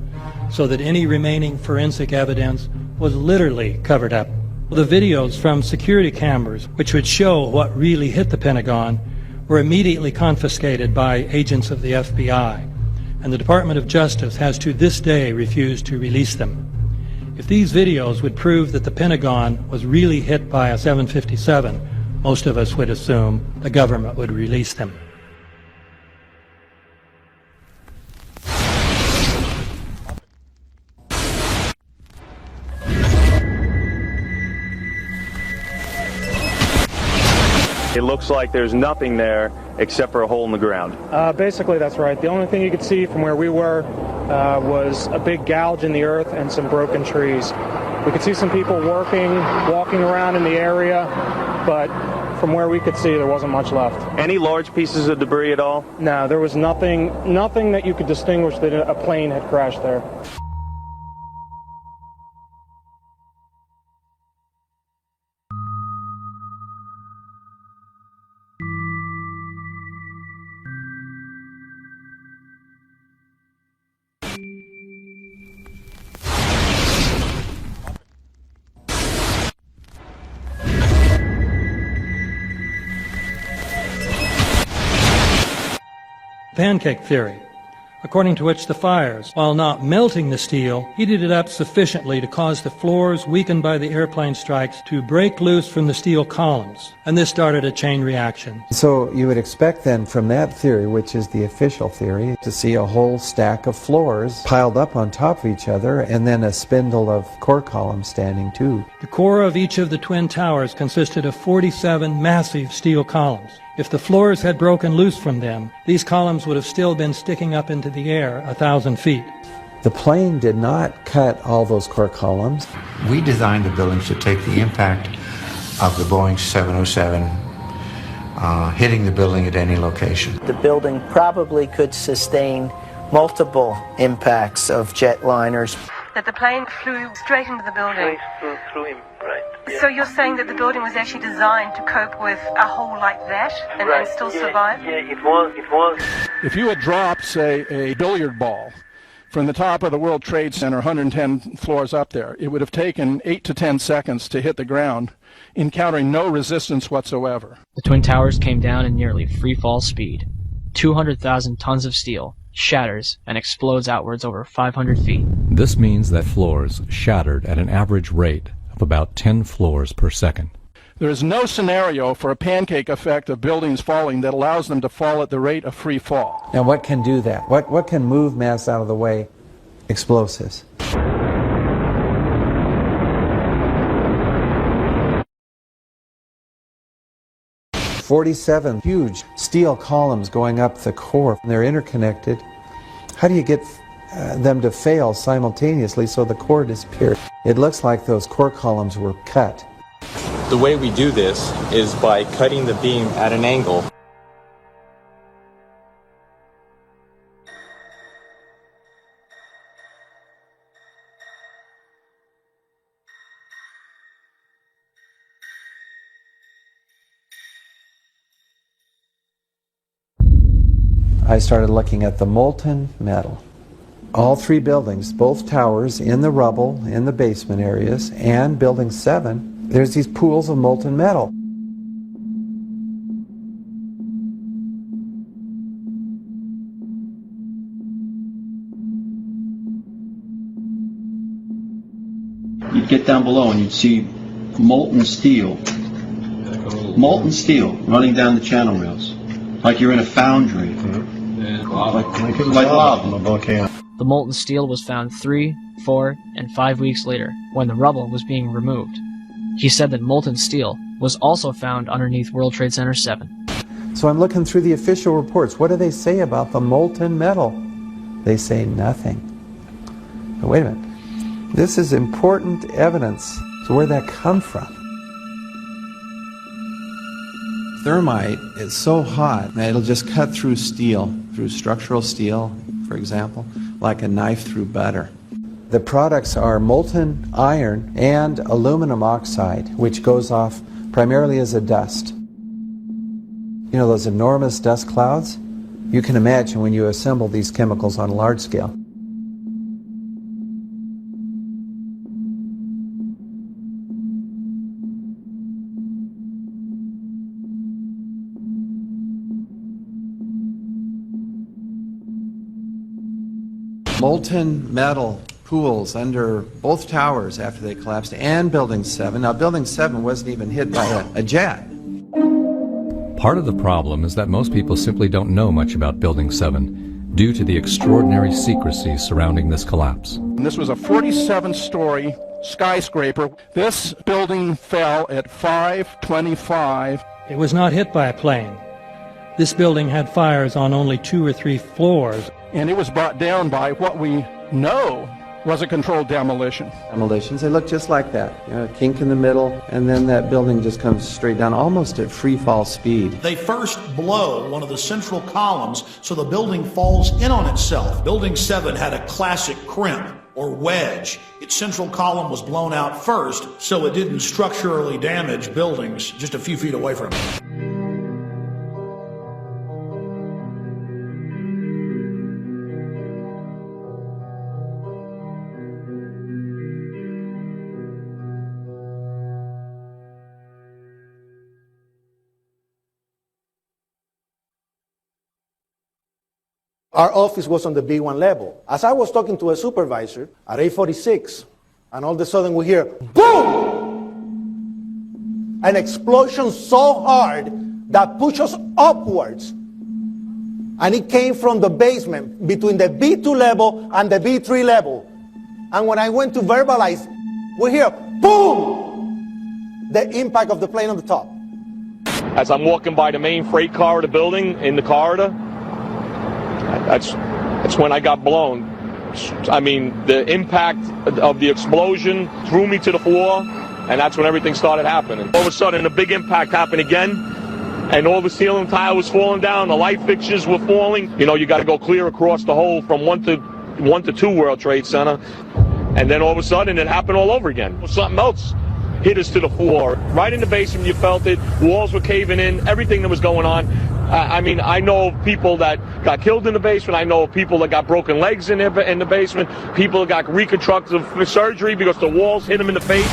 Speaker 6: so that any remaining forensic evidence was literally covered up. The videos from security cameras, which would show what really hit the Pentagon, were immediately confiscated by agents of the FBI, and the Department of Justice has to this day refused to release them. If these videos would prove that the Pentagon was really hit by a 757, most of us would assume the government would release them.
Speaker 4: It looks like there's nothing there except for a hole in the ground.
Speaker 20: Basically, that's right. The only thing you could see from where we were was a big gouge in the earth and some broken trees. We could see some people walking around in the area, but from where we could see, there wasn't much left.
Speaker 4: Any large pieces of debris at all?
Speaker 20: No, there was nothing that you could distinguish that a plane had crashed there.
Speaker 6: Pancake theory, according to which the fires, while not melting the steel, heated it up sufficiently to cause the floors weakened by the airplane strikes to break loose from the steel columns, and this started a chain reaction.
Speaker 5: So you would expect then from that theory, which is the official theory, to see a whole stack of floors piled up on top of each other and then a spindle of core columns standing too.
Speaker 6: The core of each of the twin towers consisted of 47 massive steel columns. If the floors had broken loose from them, these columns would have still been sticking up into the air 1,000 feet.
Speaker 5: The plane did not cut all those core columns.
Speaker 7: We designed the buildings to take the impact of the Boeing 707 hitting the building at any location.
Speaker 8: The building probably could sustain multiple impacts of jetliners.
Speaker 9: That the plane flew straight into the building.
Speaker 8: Through him, right. Yeah.
Speaker 9: So you're saying that the building was actually designed to cope with a hole like that and still survive?
Speaker 8: Yeah, it was.
Speaker 3: If you had dropped, say, a billiard ball
Speaker 30: From the top of the World Trade Center, 110 floors up there, it would have taken 8 to 10 seconds to hit the ground, encountering no resistance whatsoever.
Speaker 2: The Twin Towers came down in nearly free-fall speed. 200,000 tons of steel shatters and explodes outwards over 500 feet.
Speaker 1: This means that floors shattered at an average rate of about 10 floors per second.
Speaker 30: There is no scenario for a pancake effect of buildings falling that allows them to fall at the rate of free fall.
Speaker 5: Now what can do that? What can move mass out of the way? Explosives. "47 huge steel columns going up the core. They're interconnected. How do you get them to fail simultaneously so the core disappears? It looks like those core columns were cut.
Speaker 10: The way we do this is by cutting the beam at an angle.
Speaker 5: I started looking at the molten metal. All three buildings, both towers in the rubble, in the basement areas, and Building 7, there's these pools of molten metal.
Speaker 11: You'd get down below and you'd see molten steel running down the channel rails, like you're in a foundry. Like lava.
Speaker 2: The molten steel was found 3, 4, and 5 weeks later, when the rubble was being removed. He said that molten steel was also found underneath World Trade Center 7.
Speaker 5: So I'm looking through the official reports. What do they say about the molten metal? They say nothing. Now, wait a minute. This is important evidence. So where'd that come from? Thermite is so hot that it'll just cut through steel, through structural steel, for example, like a knife through butter. The products are molten iron and aluminum oxide, which goes off primarily as a dust. You know those enormous dust clouds? You can imagine when you assemble these chemicals on a large scale. Molten metal pools under both towers after they collapsed, and Building 7. Now, Building 7 wasn't even hit by a jet.
Speaker 1: Part of the problem is that most people simply don't know much about Building 7 due to the extraordinary secrecy surrounding this collapse.
Speaker 30: And this was a 47-story skyscraper. This building fell at 5:25.
Speaker 6: It was not hit by a plane. This building had fires on only 2 or 3 floors.
Speaker 30: And it was brought down by what we know was a controlled demolition.
Speaker 5: Demolitions, they look just like that. You know, a kink in the middle, and then that building just comes straight down, almost at free fall speed.
Speaker 30: They first blow one of the central columns so the building falls in on itself. Building 7 had a classic crimp or wedge. Its central column was blown out first, so it didn't structurally damage buildings just a few feet away from it.
Speaker 12: Our office was on the B1 level. As I was talking to a supervisor at 8:46, and all of a sudden we hear, boom! An explosion so hard that pushed us upwards. And it came from the basement between the B2 level and the B3 level. And when I went to verbalize, we hear, boom! The impact of the plane on the top.
Speaker 4: As I'm walking by the main freight corridor building in the corridor, that's when I got blown. I mean, the impact of the explosion threw me to the floor, and that's when everything started happening. All of a sudden, a big impact happened again, and all the ceiling tile was falling down, the light fixtures were falling. You know, you got to go clear across the whole from 1 to 2 World Trade Center, and then all of a sudden, it happened all over again. Something else hit us to the floor. Right in the basement, you felt it. Walls were caving in, everything that was going on. I mean, I know of people that got killed in the basement. I know of people that got broken legs in the basement. People that got reconstructive surgery because the walls hit them in the face.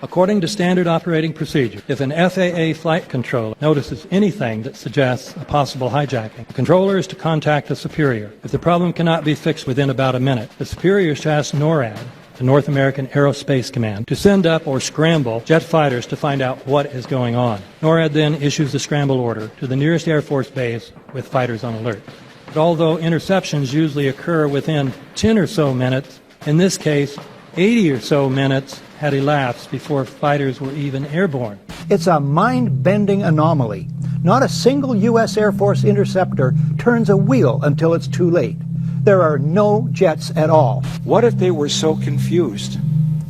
Speaker 20: According to standard operating procedure, if an FAA flight controller notices anything that suggests a possible hijacking, the controller is to contact a superior. If the problem cannot be fixed within about a minute, the superior is to ask NORAD, the North American Aerospace Command, to send up or scramble jet fighters to find out what is going on. NORAD then issues the scramble order to the nearest Air Force base with fighters on alert. But although interceptions usually occur within 10 or so minutes, in this case, 80 or so minutes had elapsed before fighters were even airborne.
Speaker 13: It's a mind-bending anomaly. Not a single U.S. Air Force interceptor turns a wheel until it's too late. There are no jets at all.
Speaker 14: What if they were so confused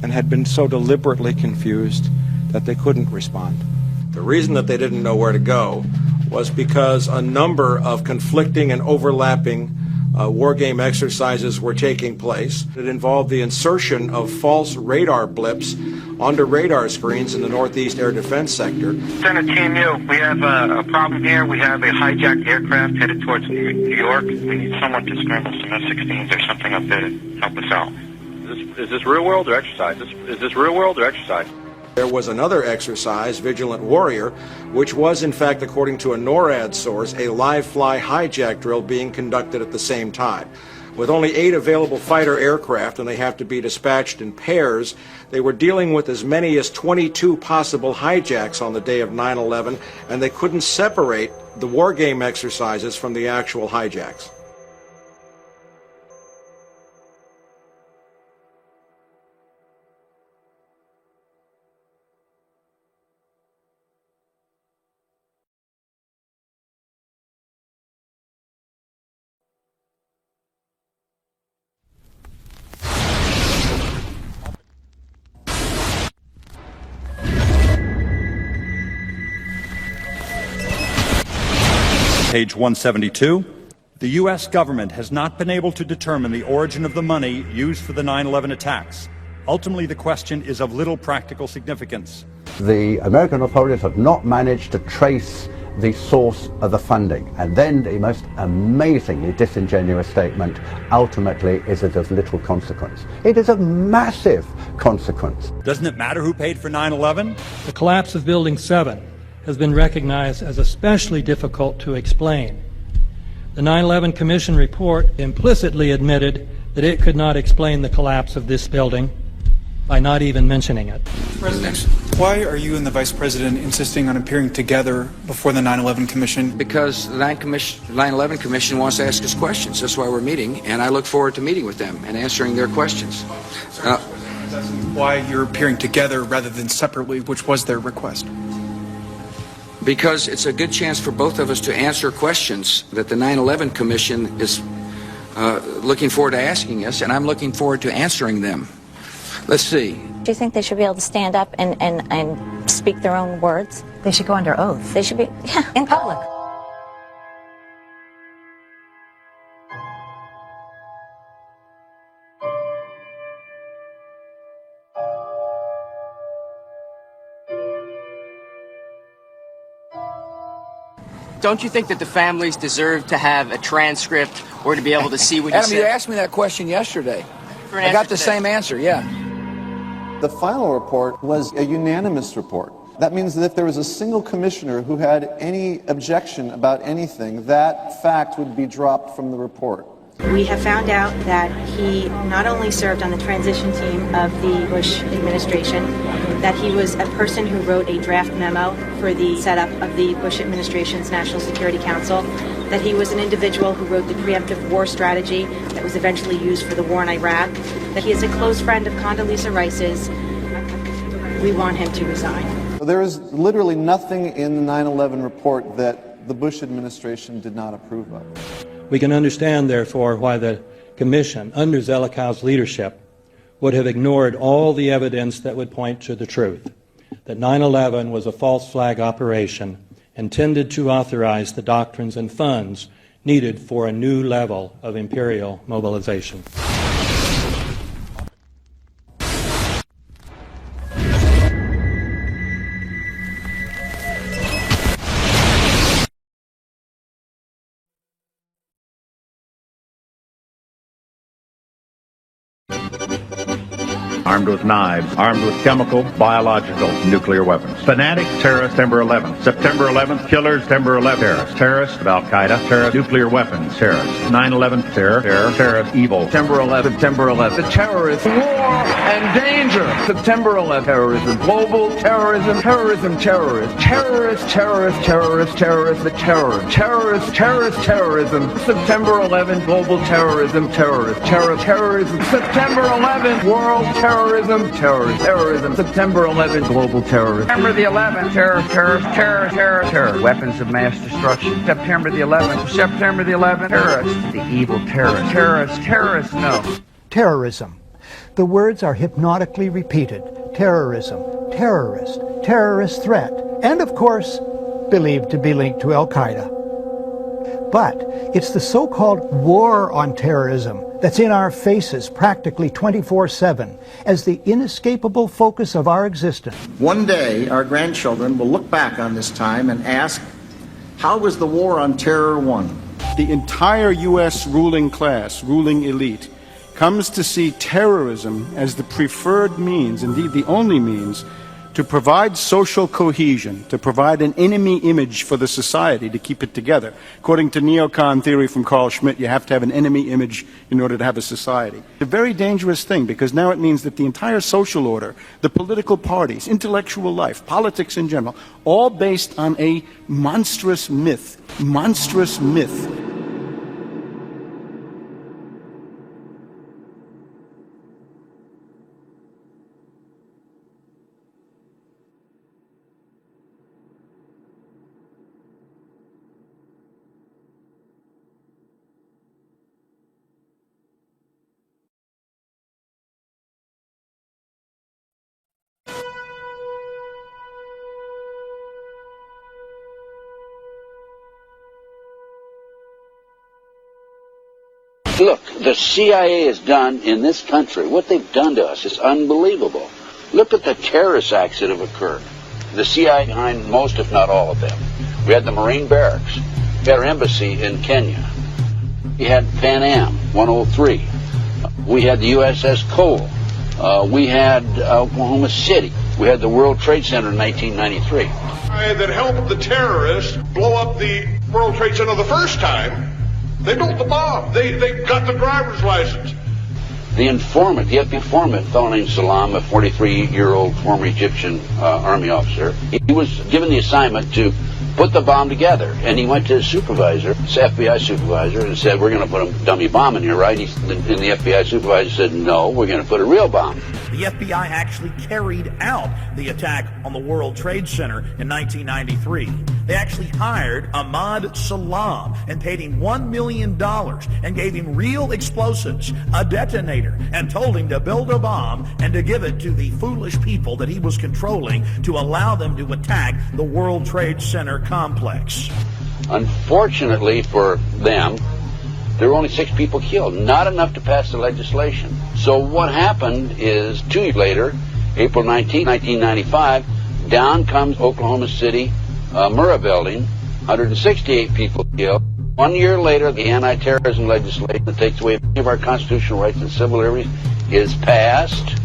Speaker 14: and had been so deliberately confused that they couldn't respond?
Speaker 15: The reason that they didn't know where to go was because a number of conflicting and overlapping war game exercises were taking place. It involved the insertion of false radar blips onto radar screens in the Northeast Air Defense Sector.
Speaker 16: Center Team U, we have a problem here. We have a hijacked aircraft headed towards New York. We need someone to scramble some F-16s or something up there to help us out.
Speaker 15: Is this real world or exercise? Is this real world or exercise? There was another exercise, Vigilant Warrior, which was, in fact, according to a NORAD source, a live-fly hijack drill being conducted at the same time. With only 8 available fighter aircraft, and they have to be dispatched in pairs, they were dealing with as many as 22 possible hijacks on the day of 9/11, and they couldn't separate the war game exercises from the actual hijacks.
Speaker 17: Page 172. The U.S. government has not been able to determine the origin of the money used for the 9/11 attacks. Ultimately, the question is of little practical significance.
Speaker 28: The American authorities have not managed to trace the source of the funding. And then the most amazingly disingenuous statement, ultimately, is it of little consequence. It is of massive consequence.
Speaker 17: Doesn't it matter who paid for 9/11?
Speaker 20: The collapse of Building 7 has been recognized as especially difficult to explain. The 9/11 Commission report implicitly admitted that it could not explain the collapse of this building by not even mentioning it.
Speaker 18: President, why are you and the Vice President insisting on appearing together before the 9/11 Commission?
Speaker 22: Because the 9/11 Commission wants to ask us questions. That's why we're meeting, and I look forward to meeting with them and answering their questions.
Speaker 18: Why you're appearing together rather than separately, which was their request?
Speaker 22: Because it's a good chance for both of us to answer questions that the 9/11 Commission is looking forward to asking us, and I'm looking forward to answering them. Let's see.
Speaker 19: Do you think they should be able to stand up and speak their own words?
Speaker 21: They should go under oath.
Speaker 19: They should be, yeah,
Speaker 21: in public.
Speaker 2: Don't you think that the families deserve to have a transcript or to be able to see what you
Speaker 22: Adam,
Speaker 2: said?
Speaker 22: you asked me that question yesterday. I got the same answer, yeah.
Speaker 23: The final report was a unanimous report. That means that if there was a single commissioner who had any objection about anything, that fact would be dropped from the report.
Speaker 19: We have found out that he not only served on the transition team of the Bush administration, that he was a person who wrote a draft memo for the setup of the Bush administration's National Security Council, that he was an individual who wrote the preemptive war strategy that was eventually used for the war in Iraq, that he is a close friend of Condoleezza Rice's. We want him to resign.
Speaker 23: There is literally nothing in the 9/11 report that the Bush administration did not approve of.
Speaker 20: We can understand, therefore, why the Commission, under Zelikow's leadership, would have ignored all the evidence that would point to the truth, that 9/11 was a false flag operation intended to authorize the doctrines and funds needed for a new level of imperial mobilization.
Speaker 3: armed with knives, armed with chemical, biological, nuclear weapons. Fanatic terrorist, September 11th. September 11th, killers, September 11th, terrorists. Terrorists of Al-Qaeda, terrorists, nuclear weapons, terrorists. 9/11, terror, terrorist, evil.
Speaker 7: September 11th, September 11th. The terrorists, war and danger. September 11th, terrorism, global terrorism, terrorism, terrorists, terrorists, terrorists, terrorists, terrorists, the terror, terrorists, terrorist, terrorism. September 11th, global terrorism, terrorist, terrorism. September 11th, world terrorism, terrorism. September 11th, global terrorism. September the 11th, terror, weapons of mass destruction. September the 11th, terrorists, the evil terrorists, no.
Speaker 13: Terrorism. The words are hypnotically repeated. Terrorism, terrorist, terrorist threat, and of course, believed to be linked to Al-Qaeda. But it's the so-called war on terrorism that's in our faces practically 24/7 as the inescapable focus of our existence.
Speaker 8: One day, our grandchildren will look back on this time and ask, how was the war on terror won?
Speaker 14: The entire U.S. ruling class, ruling elite, comes to see terrorism as the preferred means, indeed the only means, to provide social cohesion, to provide an enemy image for the society to keep it together. According to neocon theory from Carl Schmitt, you have to have an enemy image in order to have a society. It's a very dangerous thing because now it means that the entire social order, the political parties, intellectual life, politics in general, all based on a monstrous myth. Monstrous myth.
Speaker 9: Look, the CIA has done in this country, what they've done to us is unbelievable. Look at the terrorist acts that have occurred. The CIA behind most, if not all of them. We had the Marine barracks. We had our embassy in Kenya. We had Pan Am 103. We had the USS Cole. We had Oklahoma City. We had the World Trade Center in 1993.
Speaker 21: That helped the terrorists blow up the World Trade Center the first time. They built the bomb. They got the driver's license.
Speaker 9: The informant, the FBI informant, a fellow named Salam, a 43-year-old former Egyptian army officer, he was given the assignment to put the bomb together. And he went to his supervisor, his FBI supervisor, and said, we're going to put a dummy bomb in here, right? And the FBI supervisor said, no, we're going to put a real bomb.
Speaker 24: The FBI actually carried out the attack on the World Trade Center in 1993. They actually hired Ahmad Salam and paid him $1 million and gave him real explosives, a detonator, and told him to build a bomb and to give it to the foolish people that he was controlling to allow them to attack the World Trade Center complex.
Speaker 9: Unfortunately for them, there were only 6 people killed, not enough to pass the legislation. So what happened is 2 years later, April 19, 1995, down comes Oklahoma City Murrah building, 168 people killed. 1 year later, the anti-terrorism legislation that takes away many of our constitutional rights and civil liberties is passed.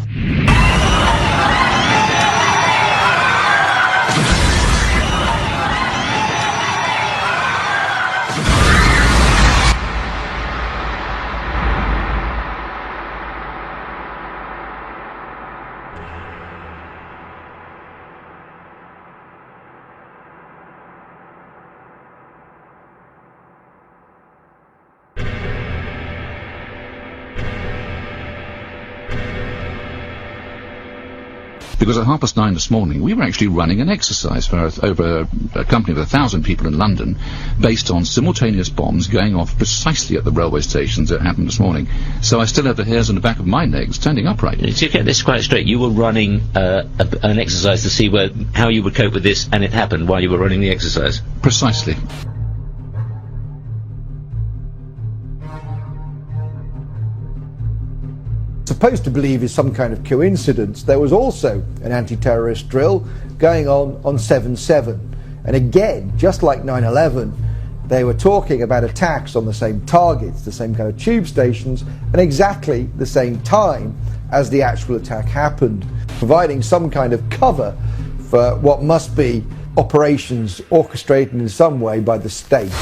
Speaker 25: Because at 9:30 this morning, we were actually running an exercise for over a company of 1,000 people in London, based on simultaneous bombs going off precisely at the railway stations that happened this morning. So I still have the hairs on the back of my neck standing upright.
Speaker 26: To get this quite straight, you were running an exercise to see how you would cope with this, and it happened while you were running the exercise?
Speaker 25: Precisely.
Speaker 27: Supposed to believe is some kind of coincidence, there was also an anti-terrorist drill going on 7/7. And again, just like 9/11, they were talking about attacks on the same targets, the same kind of tube stations, and exactly the same time as the actual attack happened, providing some kind of cover for what must be operations orchestrated in some way by the state.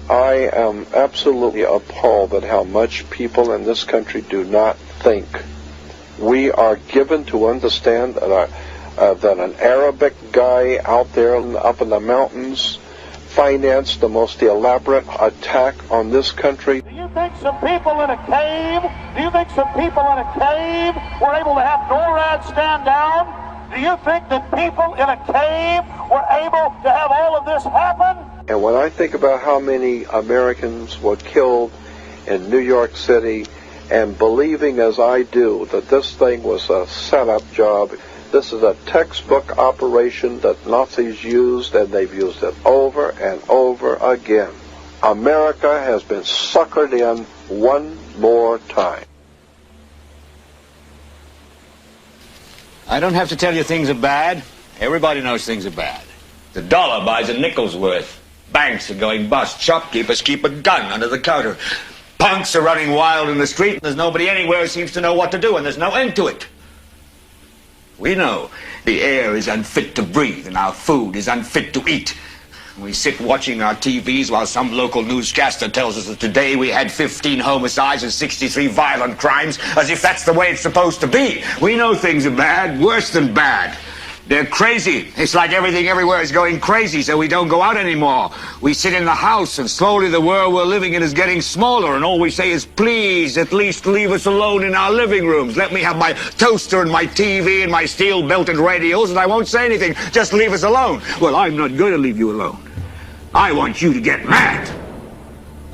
Speaker 21: I am absolutely appalled at how much people in this country do not think. We are given to understand that an Arabic guy out there up in the mountains financed the most elaborate attack on this country.
Speaker 1: Do you think some people in a cave, were able to have NORAD stand down? Do you think that people in a cave were able to have all of this happen?
Speaker 21: And when I think about how many Americans were killed in New York City, and believing as I do that this thing was a setup job, this is a textbook operation that Nazis used, and they've used it over and over again. America has been suckered in one more time.
Speaker 4: I don't have to tell you things are bad. Everybody knows things are bad. The dollar buys a nickel's worth. Banks are going bust. Shopkeepers keep a gun under the counter. Punks are running wild in the street. There's nobody anywhere who seems to know what to do, and there's no end to it. We know the air is unfit to breathe, and our food is unfit to eat. We sit watching our TVs while some local newscaster tells us that today we had 15 homicides and 63 violent crimes, as if that's the way it's supposed to be. We know things are bad, worse than bad. They're crazy. It's like everything everywhere is going crazy, so we don't go out anymore. We sit in the house, and slowly the world we're living in is getting smaller, and all we say is, please, at least leave us alone in our living rooms. Let me have my toaster and my TV and my steel-belted radios, and I won't say anything. Just leave us alone. Well, I'm not going to leave you alone. I want you to get mad.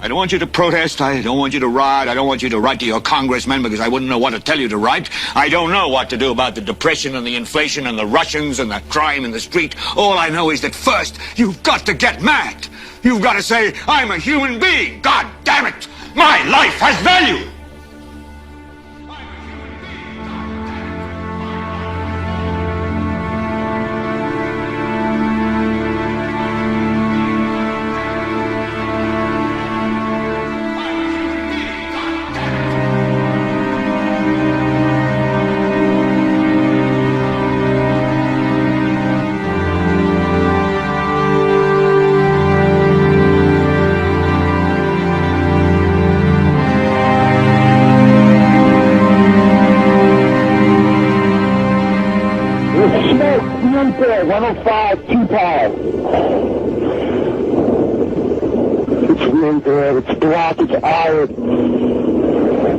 Speaker 4: I don't want you to protest. I don't want you to riot. I don't want you to write to your congressman because I wouldn't know what to tell you to write. I don't know what to do about the depression and the inflation and the Russians and the crime in the street. All I know is that first, you've got to get mad. You've got to say, I'm a human being. God damn it. My life has value.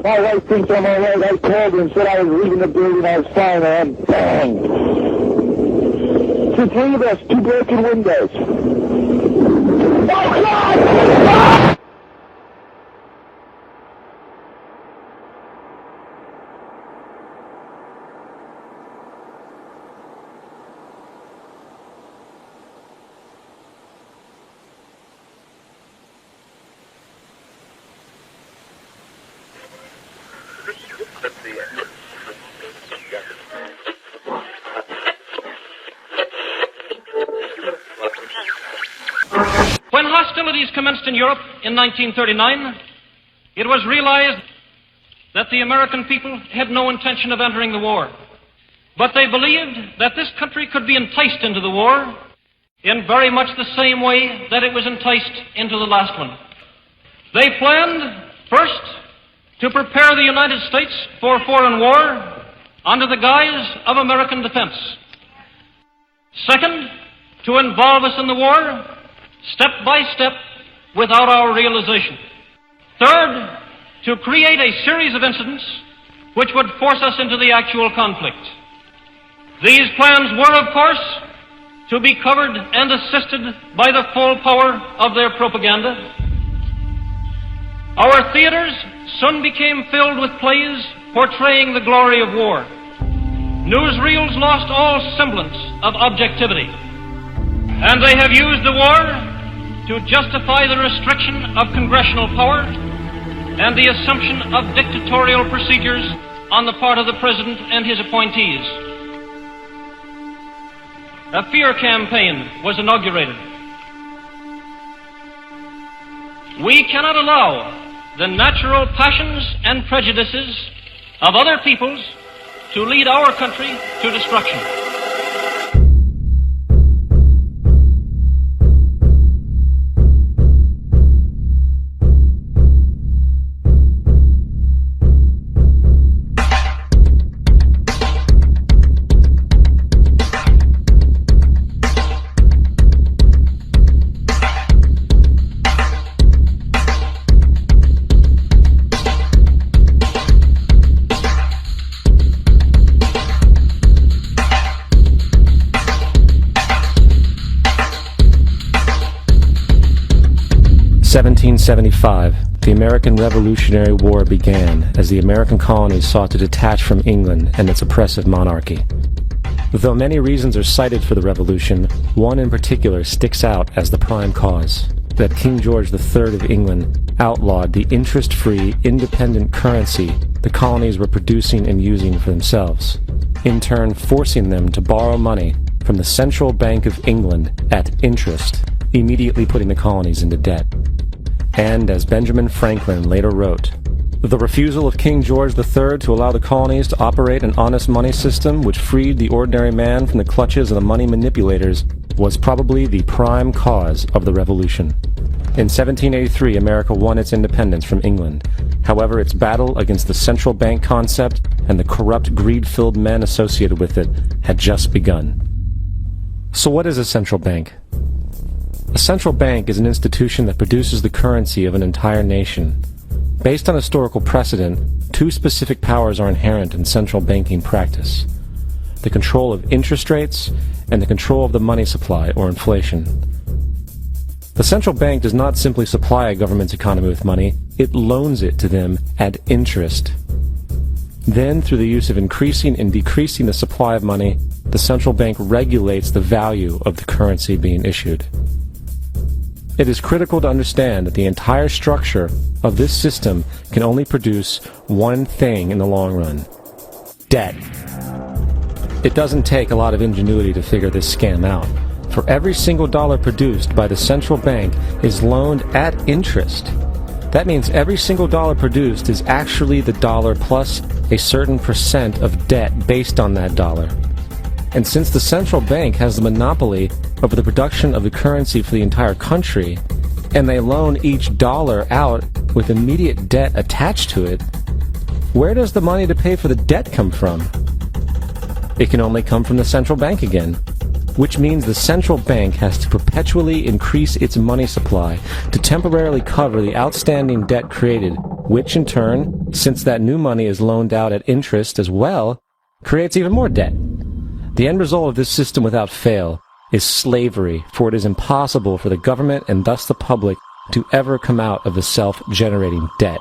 Speaker 1: My wife thinks I'm all right. I called her and said I was leaving the building. I was fine, man. Bang! The three of us, 2 broken windows. Oh, God! Ah!
Speaker 5: When hostilities commenced in Europe in 1939, it was realized that the American people had no intention of entering the war. But they believed that this country could be enticed into the war in very much the same way that it was enticed into the last one. They planned, first, to prepare the United States for foreign war under the guise of American defense. Second, to involve us in the war step by step without our realization. Third, to create a series of incidents which would force us into the actual conflict. These plans were, of course, to be covered and assisted by the full power of their propaganda. Our theaters soon became filled with plays portraying the glory of war. newsreels lost all semblance of objectivity, and they have used the war to justify the restriction of congressional power and the assumption of dictatorial procedures on the part of the President and his appointees. A fear campaign was inaugurated. We cannot allow the natural passions and prejudices of other peoples to lead our country to destruction.
Speaker 6: The American Revolutionary War began as the American colonies sought to detach from England and its oppressive monarchy. Though many reasons are cited for the revolution, one in particular sticks out as the prime cause: that King George III of England outlawed the interest-free, independent currency the colonies were producing and using for themselves, in turn forcing them to borrow money from the Central Bank of England at interest, immediately putting the colonies into debt. And, as Benjamin Franklin later wrote, the refusal of King George III to allow the colonies to operate an honest money system which freed the ordinary man from the clutches of the money manipulators was probably the prime cause of the revolution. In 1783, America won its independence from England. However, its battle against the central bank concept and the corrupt, greed-filled men associated with it had just begun. So what is a central bank? A central bank is an institution that produces the currency of an entire nation. Based on historical precedent, two specific powers are inherent in central banking practice: the control of interest rates and the control of the money supply, or inflation. The central bank does not simply supply a government's economy with money, it loans it to them at interest. Then, through the use of increasing and decreasing the supply of money, the central bank regulates the value of the currency being issued. It is critical to understand that the entire structure of this system can only produce one thing in the long run: debt. It doesn't take a lot of ingenuity to figure this scam out. For every single dollar produced by the central bank is loaned at interest. That means every single dollar produced is actually the dollar plus a certain percent of debt based on that dollar. And since the central bank has the monopoly over the production of the currency for the entire country, and they loan each dollar out with immediate debt attached to it, where does the money to pay for the debt come from? It can only come from the central bank again, which means the central bank has to perpetually increase its money supply to temporarily cover the outstanding debt created, which in turn, since that new money is loaned out at interest as well, creates even more debt. The end result of this system without fail is slavery, for it is impossible for the government and thus the public to ever come out of the self-generating debt.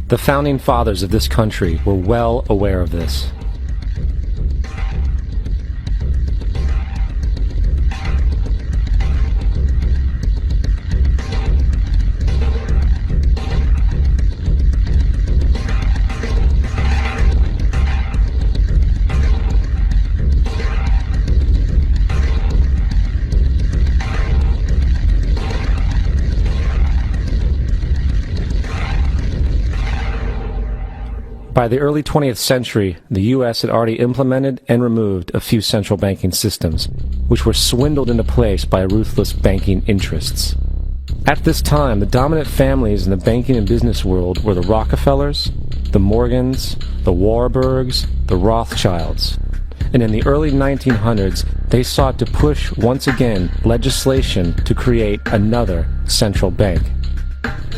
Speaker 6: The founding fathers of this country were well aware of this. By the early 20th century, the U.S. had already implemented and removed a few central banking systems, which were swindled into place by ruthless banking interests. At this time, the dominant families in the banking and business world were the Rockefellers, the Morgans, the Warburgs, the Rothschilds. And in the early 1900s, they sought to push once again legislation to create another central bank.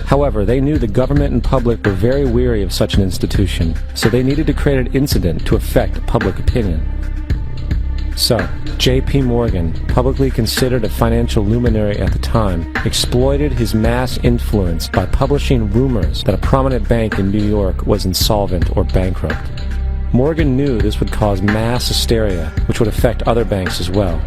Speaker 6: However, they knew the government and public were very weary of such an institution, so they needed to create an incident to affect public opinion. So, J.P. Morgan, publicly considered a financial luminary at the time, exploited his mass influence by publishing rumors that a prominent bank in New York was insolvent or bankrupt. Morgan knew this would cause mass hysteria, which would affect other banks as well.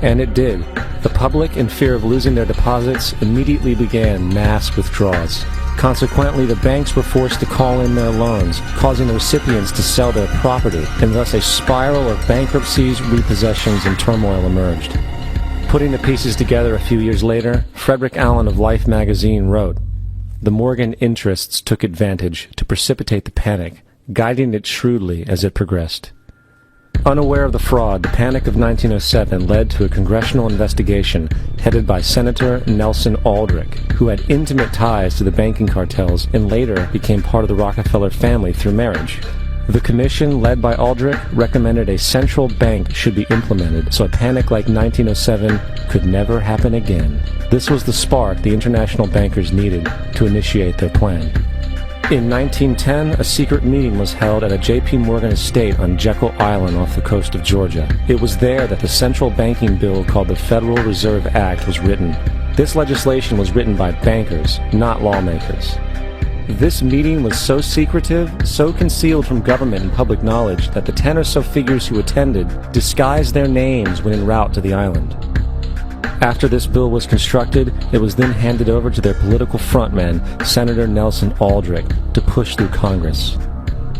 Speaker 6: And it did. The public, in fear of losing their deposits, immediately began mass withdrawals. Consequently, the banks were forced to call in their loans, causing the recipients to sell their property, and thus a spiral of bankruptcies, repossessions, and turmoil emerged. Putting the pieces together a few years later, Frederick Allen of Life magazine wrote, "The Morgan interests took advantage to precipitate the panic, guiding it shrewdly as it progressed." Unaware of the fraud, the Panic of 1907 led to a congressional investigation headed by Senator Nelson Aldrich, who had intimate ties to the banking cartels and later became part of the Rockefeller family through marriage. The commission, led by Aldrich, recommended a central bank should be implemented so a panic like 1907 could never happen again. This was the spark the international bankers needed to initiate their plan. In 1910, a secret meeting was held at a J.P. Morgan estate on Jekyll Island off the coast of Georgia. It was there that the central banking bill called the Federal Reserve Act was written. This legislation was written by bankers, not lawmakers. This meeting was so secretive, so concealed from government and public knowledge that the 10 or so figures who attended disguised their names when en route to the island. After this bill was constructed, it was then handed over to their political frontman, Senator Nelson Aldrich, to push through Congress.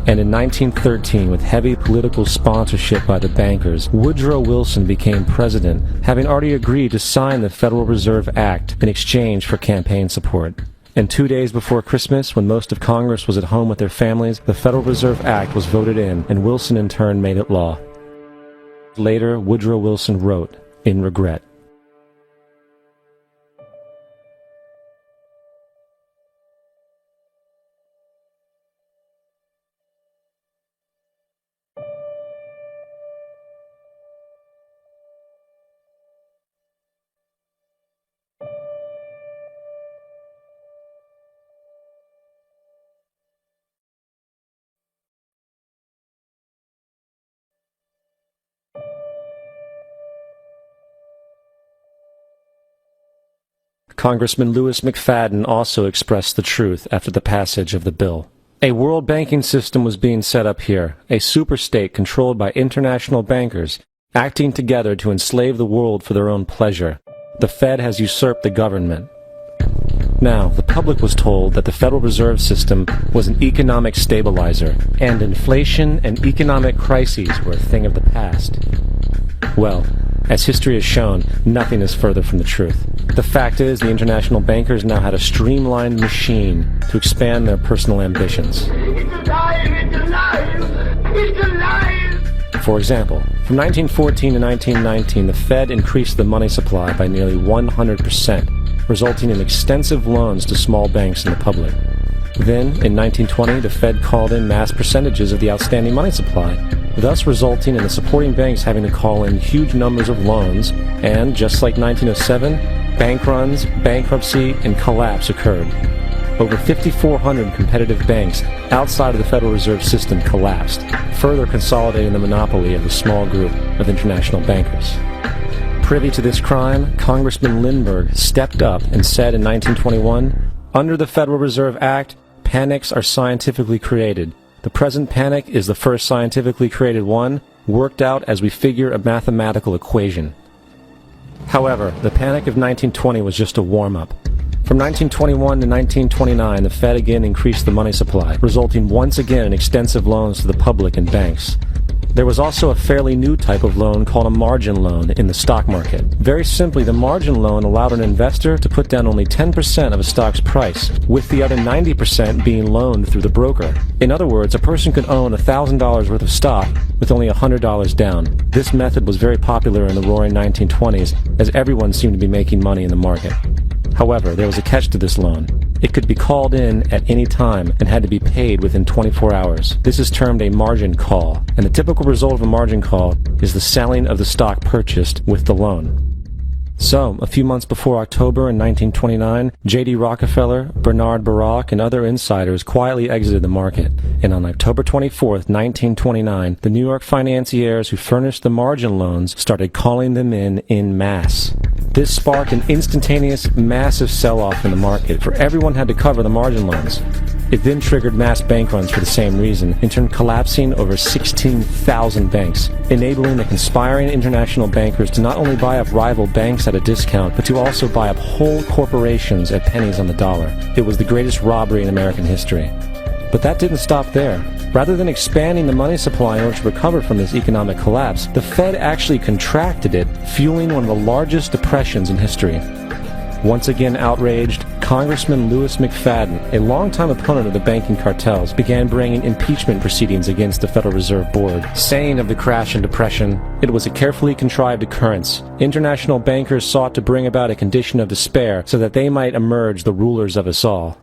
Speaker 6: And in 1913, with heavy political sponsorship by the bankers, Woodrow Wilson became president, having already agreed to sign the Federal Reserve Act in exchange for campaign support. And 2 days before Christmas, when most of Congress was at home with their families, the Federal Reserve Act was voted in, and Wilson in turn made it law. Later, Woodrow Wilson wrote, in regret, Congressman Louis McFadden also expressed the truth after the passage of the bill. A world banking system was being set up here, a superstate controlled by international bankers, acting together to enslave the world for their own pleasure. The Fed has usurped the government. Now, the public was told that the Federal Reserve System was an economic stabilizer, and inflation and economic crises were a thing of the past. Well, as history has shown, nothing is further from the truth. The fact is, the international bankers now had a streamlined machine to expand their personal ambitions.
Speaker 1: It's alive! It's alive! It's alive!
Speaker 6: For example, from 1914 to 1919, the Fed increased the money supply by nearly 100%, resulting in extensive loans to small banks and the public. Then, in 1920, the Fed called in mass percentages of the outstanding money supply, thus resulting in the supporting banks having to call in huge numbers of loans, and, just like 1907, bank runs, bankruptcy, and collapse occurred. Over 5,400 competitive banks outside of the Federal Reserve System collapsed, further consolidating the monopoly of a small group of international bankers. Privy to this crime, Congressman Lindbergh stepped up and said in 1921, "Under the Federal Reserve Act, panics are scientifically created. The present panic is the first scientifically created one, worked out as we figure a mathematical equation." However, the panic of 1920 was just a warm-up. From 1921 to 1929, the Fed again increased the money supply, resulting once again in extensive loans to the public and banks. There was also a fairly new type of loan called a margin loan in the stock market. Very simply, the margin loan allowed an investor to put down only 10% of a stock's price, with the other 90% being loaned through the broker. In other words, a person could own $1,000 worth of stock with only $100 down. This method was very popular in the roaring 1920s, as everyone seemed to be making money in the market. However, there was a catch to this loan. It could be called in at any time and had to be paid within 24 hours. This is termed a margin call, and the typical result of a margin call is the selling of the stock purchased with the loan. So, a few months before October in 1929, J.D. Rockefeller, Bernard Baruch, and other insiders quietly exited the market, and on October 24th, 1929, the New York financiers who furnished the margin loans started calling them in masse. This sparked an instantaneous, massive sell-off in the market, for everyone had to cover the margin loans. It then triggered mass bank runs for the same reason, in turn collapsing over 16,000 banks, enabling the conspiring international bankers to not only buy up rival banks at a discount, but to also buy up whole corporations at pennies on the dollar. It was the greatest robbery in American history. But that didn't stop there. Rather than expanding the money supply in order to recover from this economic collapse, the Fed actually contracted it, fueling one of the largest depressions in history. Once again outraged, Congressman Louis McFadden, a longtime opponent of the banking cartels, began bringing impeachment proceedings against the Federal Reserve Board, saying of the crash and depression, it was a carefully contrived occurrence. International bankers sought to bring about a condition of despair so that they might emerge the rulers of us all.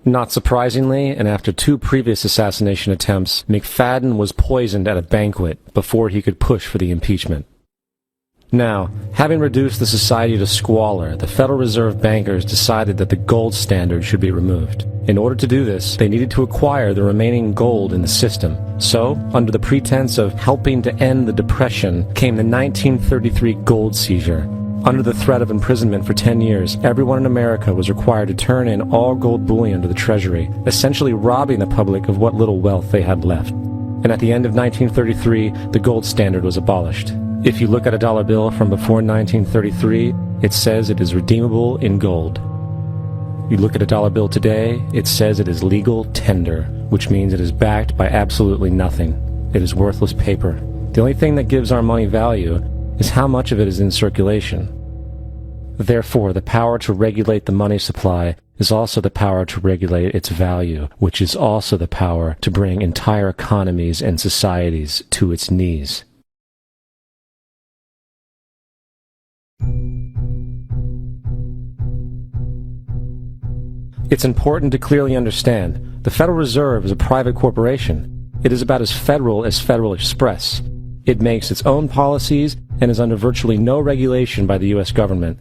Speaker 6: Not surprisingly, and after 2 previous assassination attempts, McFadden was poisoned at a banquet before he could push for the impeachment. Now, having reduced the society to squalor, the Federal Reserve bankers decided that the gold standard should be removed. In order to do this, they needed to acquire the remaining gold in the system. So, under the pretense of helping to end the Depression, came the 1933 gold seizure. Under the threat of imprisonment for 10 years, everyone in America was required to turn in all gold bullion to the Treasury, essentially robbing the public of what little wealth they had left. And at the end of 1933, the gold standard was abolished. If you look at a dollar bill from before 1933, it says it is redeemable in gold. You look at a dollar bill today, it says it is legal tender, which means it is backed by absolutely nothing. It is worthless paper. The only thing that gives our money value is how much of it is in circulation. Therefore, the power to regulate the money supply is also the power to regulate its value, which is also the power to bring entire economies and societies to its knees. It's important to clearly understand, the Federal Reserve is a private corporation. It is about as Federal Express. It makes its own policies and is under virtually no regulation by the U.S. government.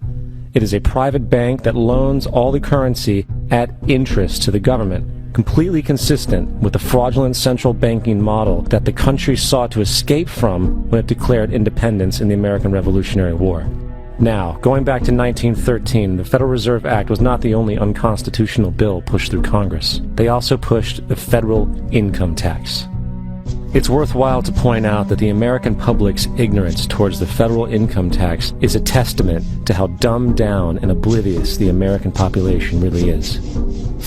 Speaker 6: It is a private bank that loans all the currency at interest to the government, completely consistent with the fraudulent central banking model that the country sought to escape from when it declared independence in the American Revolutionary War. Now, going back to 1913, the Federal Reserve Act was not the only unconstitutional bill pushed through Congress. They also pushed the federal income tax. It's worthwhile to point out that the American public's ignorance towards the federal income tax is a testament to how dumbed down and oblivious the American population really is.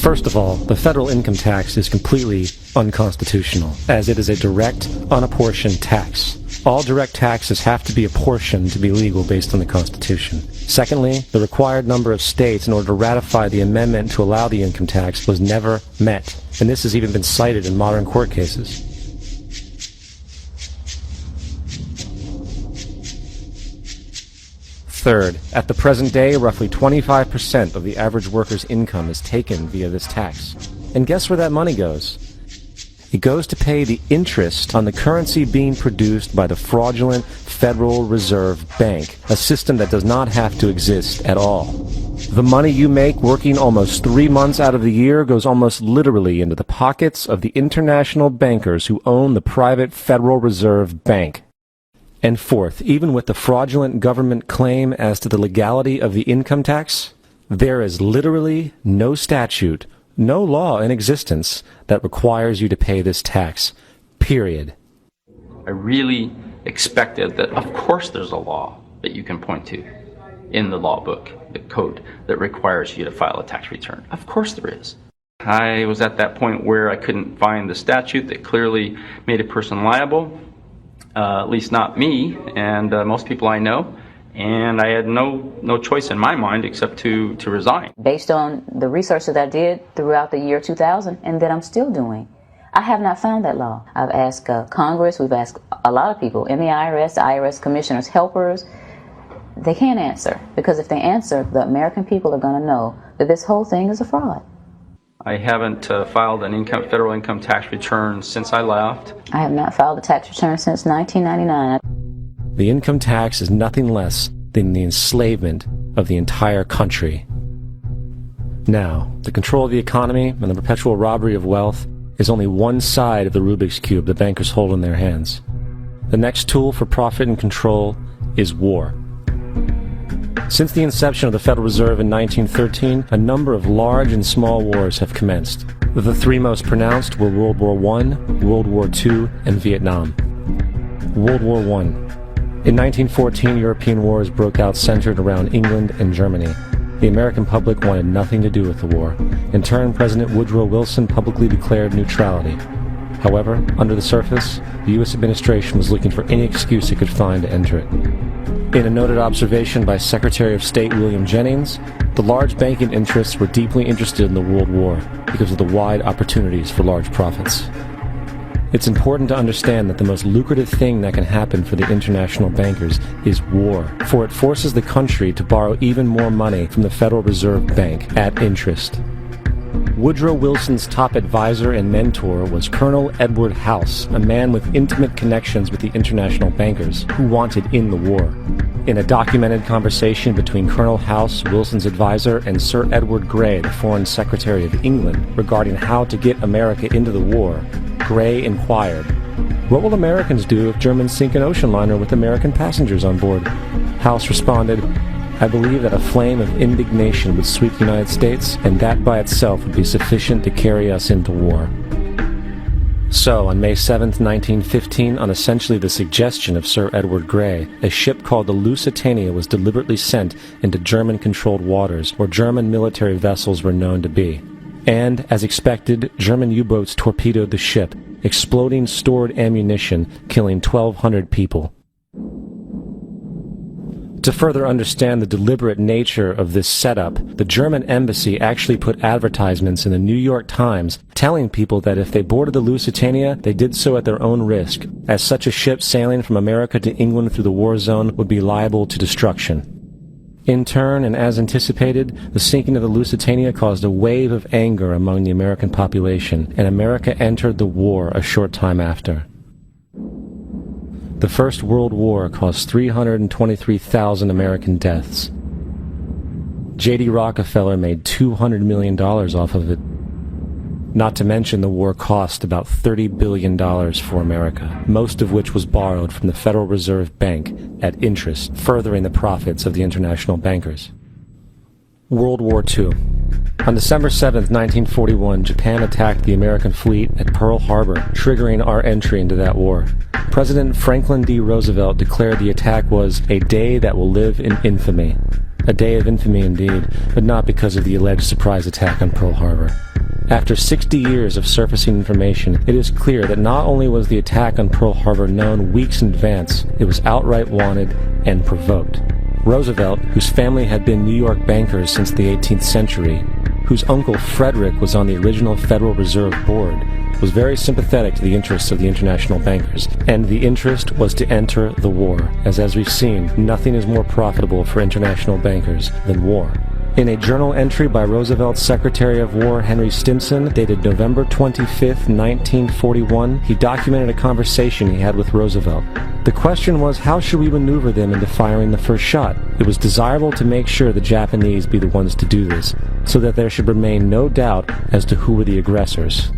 Speaker 6: First of all, the federal income tax is completely unconstitutional, as it is a direct, unapportioned tax. All direct taxes have to be apportioned to be legal based on the Constitution. Secondly, the required number of states in order to ratify the amendment to allow the income tax was never met, and this has even been cited in modern court cases. Third, at the present day, roughly 25% of the average worker's income is taken via this tax. And guess where that money goes? It goes to pay the interest on the currency being produced by the fraudulent Federal Reserve Bank, a system that does not have to exist at all. The money you make working almost 3 months out of the year goes almost literally into the pockets of the international bankers who own the private Federal Reserve Bank. And fourth, even with the fraudulent government claim as to the legality of the income tax, there is literally no statute, no law in existence that requires you to pay this tax, period.
Speaker 10: I really expected that, of course there's a law that you can point to in the law book, the code, that requires you to file a tax return. Of course there is. I was at that point where I couldn't find the statute that clearly made a person liable, at least not me and most people I know. And I had no choice in my mind except to resign.
Speaker 11: Based on the research that I did throughout the year 2000 and that I'm still doing, I have not found that law. I've asked Congress, we've asked a lot of people in the IRS commissioners, helpers. They can't answer, because if they answer, the American people are going to know that this whole thing is a fraud.
Speaker 10: I haven't filed an federal income tax return since I left.
Speaker 11: I have not filed a tax return since 1999.
Speaker 6: The income tax is nothing less than the enslavement of the entire country. Now, the control of the economy and the perpetual robbery of wealth is only one side of the Rubik's Cube the bankers hold in their hands. The next tool for profit and control is war. Since the inception of the Federal Reserve in 1913, a number of large and small wars have commenced. The three most pronounced were World War I, World War II, and Vietnam. World War I. In 1914, European wars broke out centered around England and Germany. The American public wanted nothing to do with the war. In turn, President Woodrow Wilson publicly declared neutrality. However, under the surface, the U.S. administration was looking for any excuse it could find to enter it. In a noted observation by Secretary of State William Jennings, the large banking interests were deeply interested in the World War because of the wide opportunities for large profits. It's important to understand that the most lucrative thing that can happen for the international bankers is war, for it forces the country to borrow even more money from the Federal Reserve Bank at interest. Woodrow Wilson's top advisor and mentor was Colonel Edward House, a man with intimate connections with the international bankers who wanted in the war. In a documented conversation between Colonel House, Wilson's advisor, and Sir Edward Grey, the Foreign Secretary of England, regarding how to get America into the war, Grey inquired, "What will Americans do if Germans sink an ocean liner with American passengers on board?" House responded, "I believe that a flame of indignation would sweep the United States, and that by itself would be sufficient to carry us into war." So, on May 7, 1915, on essentially the suggestion of Sir Edward Grey, a ship called the Lusitania was deliberately sent into German-controlled waters where German military vessels were known to be. And, as expected, German U-boats torpedoed the ship, exploding stored ammunition, killing 1,200 people. To further understand the deliberate nature of this setup, the German embassy actually put advertisements in the New York Times telling people that if they boarded the Lusitania, they did so at their own risk, as such a ship sailing from America to England through the war zone would be liable to destruction. In turn, and as anticipated, the sinking of the Lusitania caused a wave of anger among the American population, and America entered the war a short time after. The First World War caused 323,000 American deaths. J.D. Rockefeller made $200 million off of it. Not to mention the war cost about $30 billion for America, most of which was borrowed from the Federal Reserve Bank at interest, furthering the profits of the international bankers. World War II. On December 7, 1941, Japan attacked the American fleet at Pearl Harbor, triggering our entry into that war. President Franklin D. Roosevelt declared the attack was a day that will live in infamy. A day of infamy indeed, but not because of the alleged surprise attack on Pearl Harbor. After 60 years of surfacing information, it is clear that not only was the attack on Pearl Harbor known weeks in advance, it was outright wanted and provoked. Roosevelt, whose family had been New York bankers since the 18th century, whose uncle Frederick was on the original Federal Reserve Board, was very sympathetic to the interests of the international bankers, and the interest was to enter the war, as we've seen, nothing is more profitable for international bankers than war. In a journal entry by Roosevelt's Secretary of War Henry Stimson, dated November 25, 1941, he documented a conversation he had with Roosevelt. The question was, how should we maneuver them into firing the first shot? It was desirable to make sure the Japanese be the ones to do this, so that there should remain no doubt as to who were the aggressors.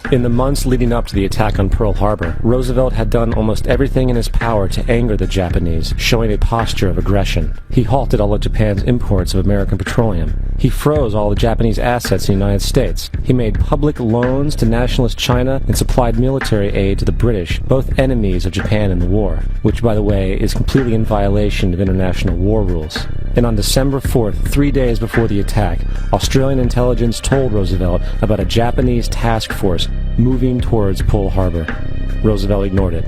Speaker 6: In the months leading up to the attack on Pearl Harbor, Roosevelt had done almost everything in his power to anger the Japanese, showing a posture of aggression. He halted all of Japan's imports of American petroleum. He froze all the Japanese assets in the United States. He made public loans to nationalist China and supplied military aid to the British, both enemies of Japan in the war, which, by the way, is completely in violation of international war rules. And on December 4th, 3 days before the attack, Australian intelligence told Roosevelt about a Japanese task force moving towards Pearl Harbor. Roosevelt ignored it.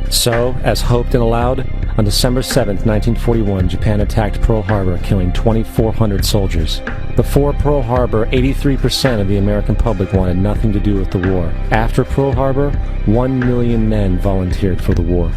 Speaker 6: So, as hoped and allowed, on December 7, 1941, Japan attacked Pearl Harbor, killing 2,400 soldiers. Before Pearl Harbor, 83% of the American public wanted nothing to do with the war. After Pearl Harbor, 1 million men volunteered for the war.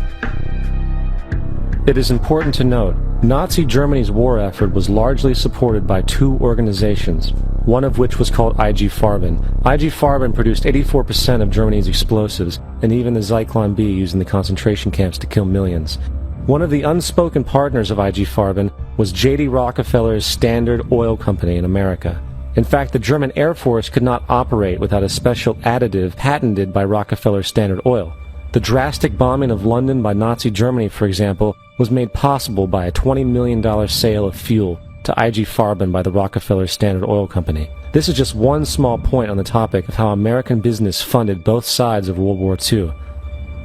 Speaker 6: It is important to note, Nazi Germany's war effort was largely supported by two organizations, one of which was called IG Farben. IG Farben produced 84% of Germany's explosives, and even the Zyklon B used in the concentration camps to kill millions. One of the unspoken partners of IG Farben was J.D. Rockefeller's Standard Oil Company in America. In fact, the German Air Force could not operate without a special additive patented by Rockefeller Standard Oil. The drastic bombing of London by Nazi Germany, for example, was made possible by a $20 million sale of fuel to IG Farben by the Rockefeller Standard Oil Company. This is just one small point on the topic of how American business funded both sides of World War II.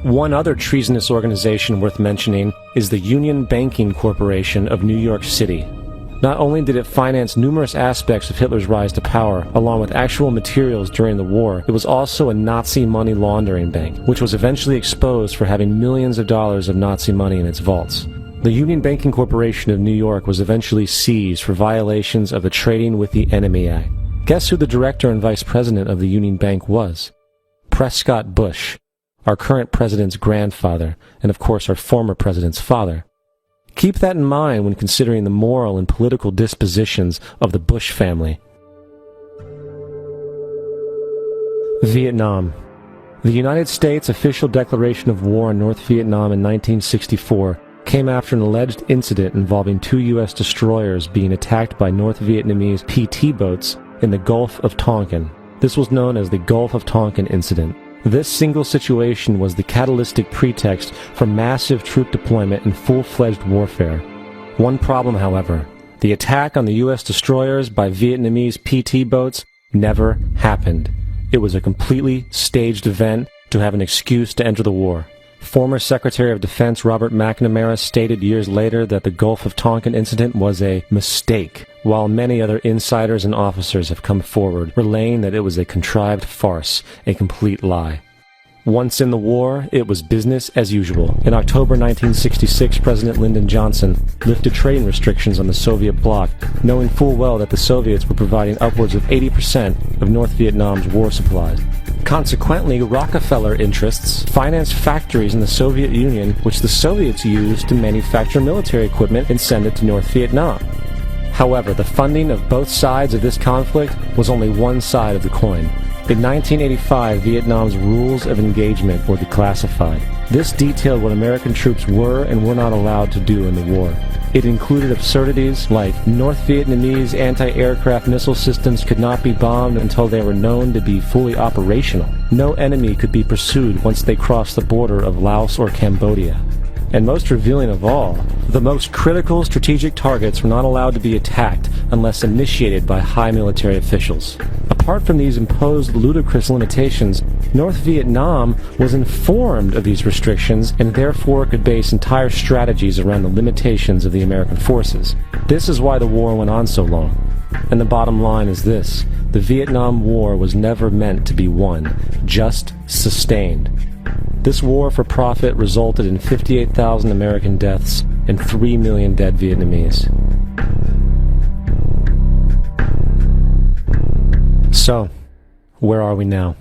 Speaker 6: One other treasonous organization worth mentioning is the Union Banking Corporation of New York City. Not only did it finance numerous aspects of Hitler's rise to power, along with actual materials during the war, it was also a Nazi money laundering bank, which was eventually exposed for having millions of dollars of Nazi money in its vaults. The Union Banking Corporation of New York was eventually seized for violations of the Trading with the Enemy Act. Guess who the director and vice president of the Union Bank was? Prescott Bush, our current president's grandfather, and of course our former president's father. Keep that in mind when considering the moral and political dispositions of the Bush family. Vietnam. The United States' official declaration of war on North Vietnam in 1964 came after an alleged incident involving 2 U.S. destroyers being attacked by North Vietnamese PT boats in the Gulf of Tonkin. This was known as the Gulf of Tonkin incident. This single situation was the catalytic pretext for massive troop deployment and full-fledged warfare. One problem, however, the attack on the U.S. destroyers by Vietnamese PT boats never happened. It was a completely staged event to have an excuse to enter the war. Former Secretary of Defense Robert McNamara stated years later that the Gulf of Tonkin incident was a mistake, while many other insiders and officers have come forward, relaying that it was a contrived farce, a complete lie. Once in the war, it was business as usual. In October 1966, President Lyndon Johnson lifted trading restrictions on the Soviet bloc, knowing full well that the Soviets were providing upwards of 80% of North Vietnam's war supplies. Consequently, Rockefeller interests financed factories in the Soviet Union, which the Soviets used to manufacture military equipment and send it to North Vietnam. However, the funding of both sides of this conflict was only one side of the coin. In 1985, Vietnam's rules of engagement were declassified. This detailed what American troops were and were not allowed to do in the war. It included absurdities like North Vietnamese anti-aircraft missile systems could not be bombed until they were known to be fully operational. No enemy could be pursued once they crossed the border of Laos or Cambodia. And most revealing of all, the most critical strategic targets were not allowed to be attacked unless initiated by high military officials. Apart from these imposed ludicrous limitations, North Vietnam was informed of these restrictions and therefore could base entire strategies around the limitations of the American forces. This is why the war went on so long. And the bottom line is this: the Vietnam War was never meant to be won, just sustained. This war for profit resulted in 58,000 American deaths and 3 million dead Vietnamese. So, where are we now?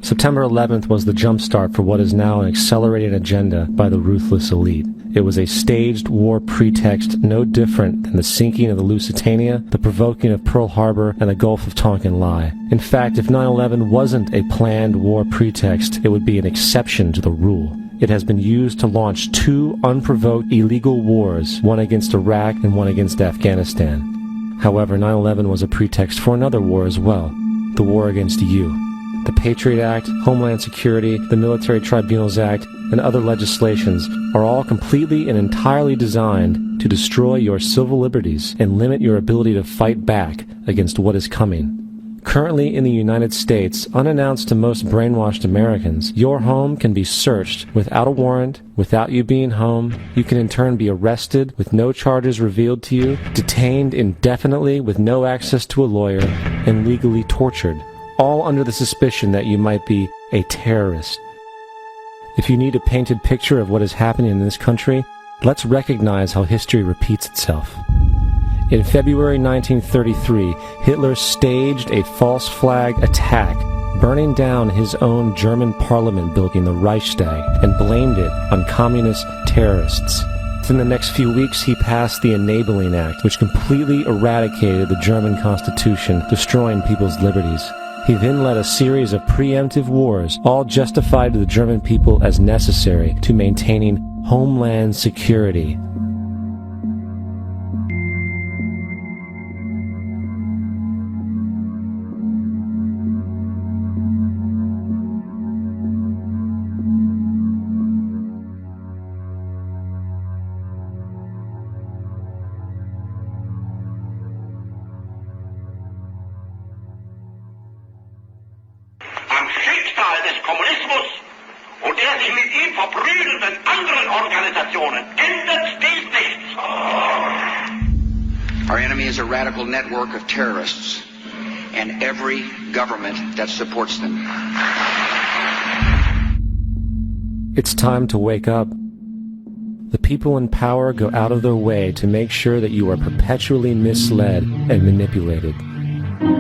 Speaker 6: September 11th was the jumpstart for what is now an accelerated agenda by the ruthless elite. It was a staged war pretext no different than the sinking of the Lusitania, the provoking of Pearl Harbor, and the Gulf of Tonkin lie. In fact, if 9/11 wasn't a planned war pretext, it would be an exception to the rule. It has been used to launch 2 unprovoked illegal wars, one against Iraq and one against Afghanistan. However, 9/11 was a pretext for another war as well, the war against you. The Patriot Act, Homeland Security, the Military Tribunals Act, and other legislations are all completely and entirely designed to destroy your civil liberties and limit your ability to fight back against what is coming. Currently in the United States, unannounced to most brainwashed Americans, your home can be searched without a warrant, without you being home. You can in turn be arrested with no charges revealed to you, detained indefinitely with no access to a lawyer, and legally tortured, all under the suspicion that you might be a terrorist. If you need a painted picture of what is happening in this country, let's recognize how history repeats itself. In February 1933, Hitler staged a false flag attack, burning down his own German parliament building, the Reichstag, and blamed it on communist terrorists. Within the next few weeks, he passed the Enabling Act, which completely eradicated the German Constitution, destroying people's liberties. He then led a series of preemptive wars, all justified to the German people as necessary to maintaining homeland security.
Speaker 1: Kommunismus und der sich mit ihm verbrüdernden anderen Organisationen ändert dies nichts.
Speaker 9: Our enemy is a radical network of terrorists and every government that supports them.
Speaker 6: It's time to wake up. The people in power go out of their way to make sure that you are perpetually misled and manipulated.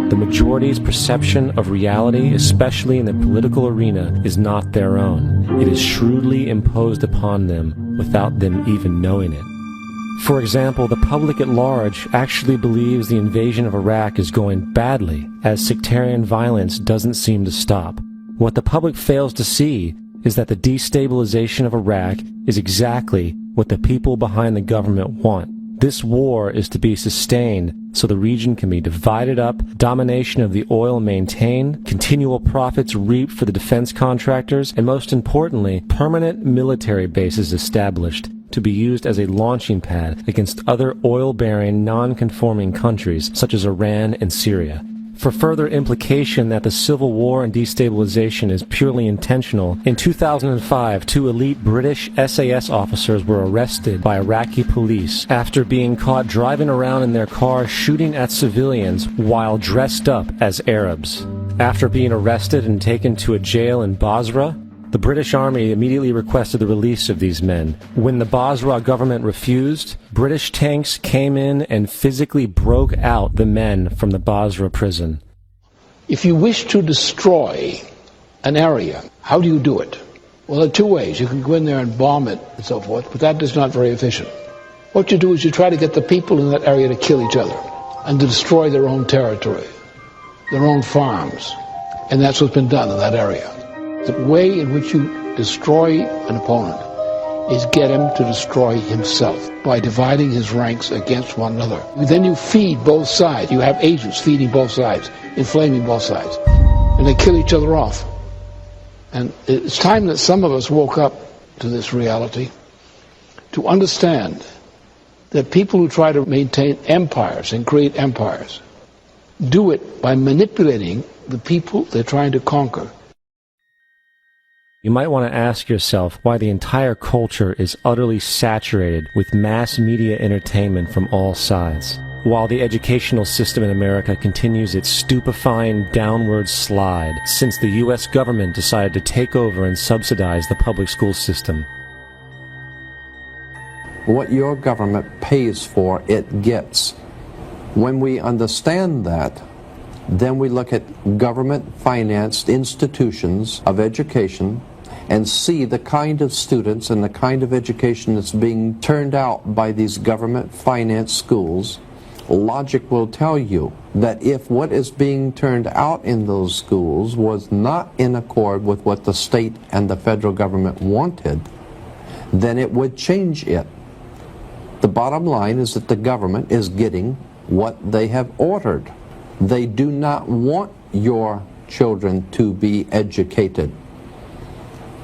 Speaker 6: The majority's perception of reality, especially in the political arena, is not their own. It is shrewdly imposed upon them without them even knowing it. For example, the public at large actually believes the invasion of Iraq is going badly, as sectarian violence doesn't seem to stop. What the public fails to see is that the destabilization of Iraq is exactly what the people behind the government want. This war is to be sustained so the region can be divided up, domination of the oil maintained, continual profits reaped for the defense contractors, and most importantly, permanent military bases established to be used as a launching pad against other oil-bearing, non-conforming countries such as Iran and Syria. For further implication that the civil war and destabilization is purely intentional, in 2005, 2 elite British SAS officers were arrested by Iraqi police after being caught driving around in their car shooting at civilians while dressed up as Arabs. After being arrested and taken to a jail in Basra, the British Army immediately requested the release of these men. When the Basra government refused, British tanks came in and physically broke out the men from the Basra prison.
Speaker 2: If you wish to destroy an area, how do you do it? Well, there are 2 ways. You can go in there and bomb it and so forth, but that is not very efficient. What you do is you try to get the people in that area to kill each other and to destroy their own territory, their own farms. And that's what's been done in that area. The way in which you destroy an opponent is get him to destroy himself by dividing his ranks against one another. Then you feed both sides. You have agents feeding both sides, inflaming both sides. And they kill each other off. And it's time that some of us woke up to this reality, to understand that people who try to maintain empires and create empires do it by manipulating the people they're trying to conquer.
Speaker 6: You might want to ask yourself why the entire culture is utterly saturated with mass media entertainment from all sides, while the educational system in America continues its stupefying downward slide since the U.S. government decided to take over and subsidize the public school system.
Speaker 23: What your government pays for, it gets. When we understand that, then we look at government-financed institutions of education and see the kind of students and the kind of education that's being turned out by these government-financed schools. Logic will tell you that if what is being turned out in those schools was not in accord with what the state and the federal government wanted, then it would change it. The bottom line is that the government is getting what they have ordered. They do not want your children to be educated.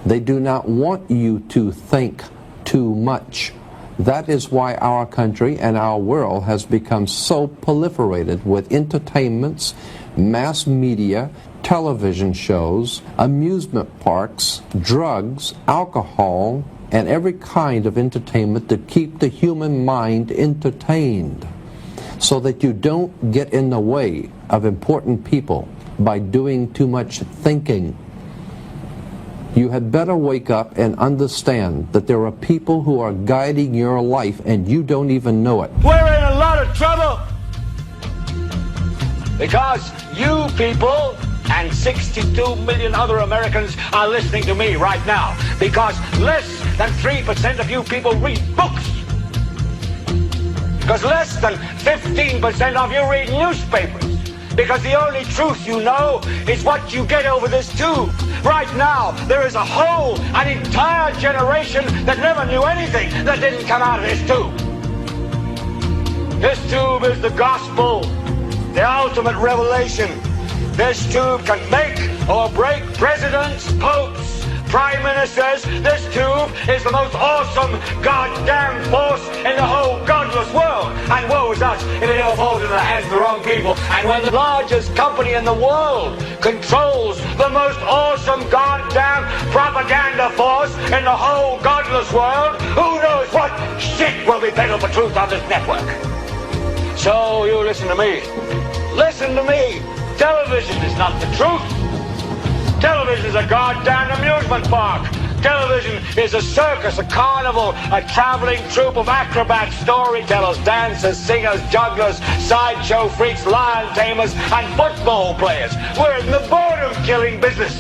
Speaker 23: They do not want you to think too much. That is why our country and our world has become so proliferated with entertainments, mass media, television shows, amusement parks, drugs, alcohol, and every kind of entertainment to keep the human mind entertained, so that you don't get in the way of important people by doing too much thinking. You had better wake up and understand that there are people who are guiding your life and you don't even know it.
Speaker 4: We're in a lot of trouble because you people and 62 million other Americans are listening to me right now, because less than 3% of you people read books. Because less than 15% of you read newspapers. Because the only truth you know is what you get over this tube. Right now, there is an entire generation that never knew anything that didn't come out of this tube. This tube is the gospel, the ultimate revelation. This tube can make or break presidents, popes, prime ministers. This tube is the most awesome goddamn force in the whole godless world. And woe is
Speaker 12: shut if it ever falls into the hands of the wrong people. And when the largest company in the world controls the most awesome goddamn propaganda force in the whole godless world, who knows what shit will be peddled for truth on this network. So you listen to me. Listen to me. Television is not the truth. Television is a goddamn amusement park. Television is a circus, a carnival, a traveling troupe of acrobats, storytellers, dancers, singers, jugglers, sideshow freaks, lion tamers, and football players. We're in the boredom-killing business.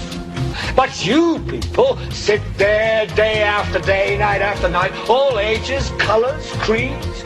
Speaker 12: But you people sit there day after day, night after night, all ages, colors, creeds.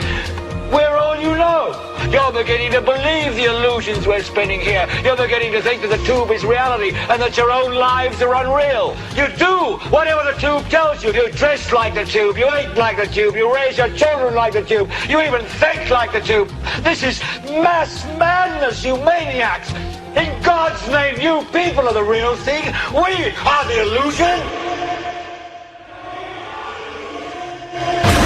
Speaker 12: We're all you know. You're beginning to believe the illusions we're spinning here. You're beginning to think that the tube is reality and that your own lives are unreal. You do whatever the tube tells you. You dress like the tube. You eat like the tube. You raise your children like the tube. You even think like the tube. This is mass madness, you maniacs. In God's name, you people are the real thing. We are the illusion.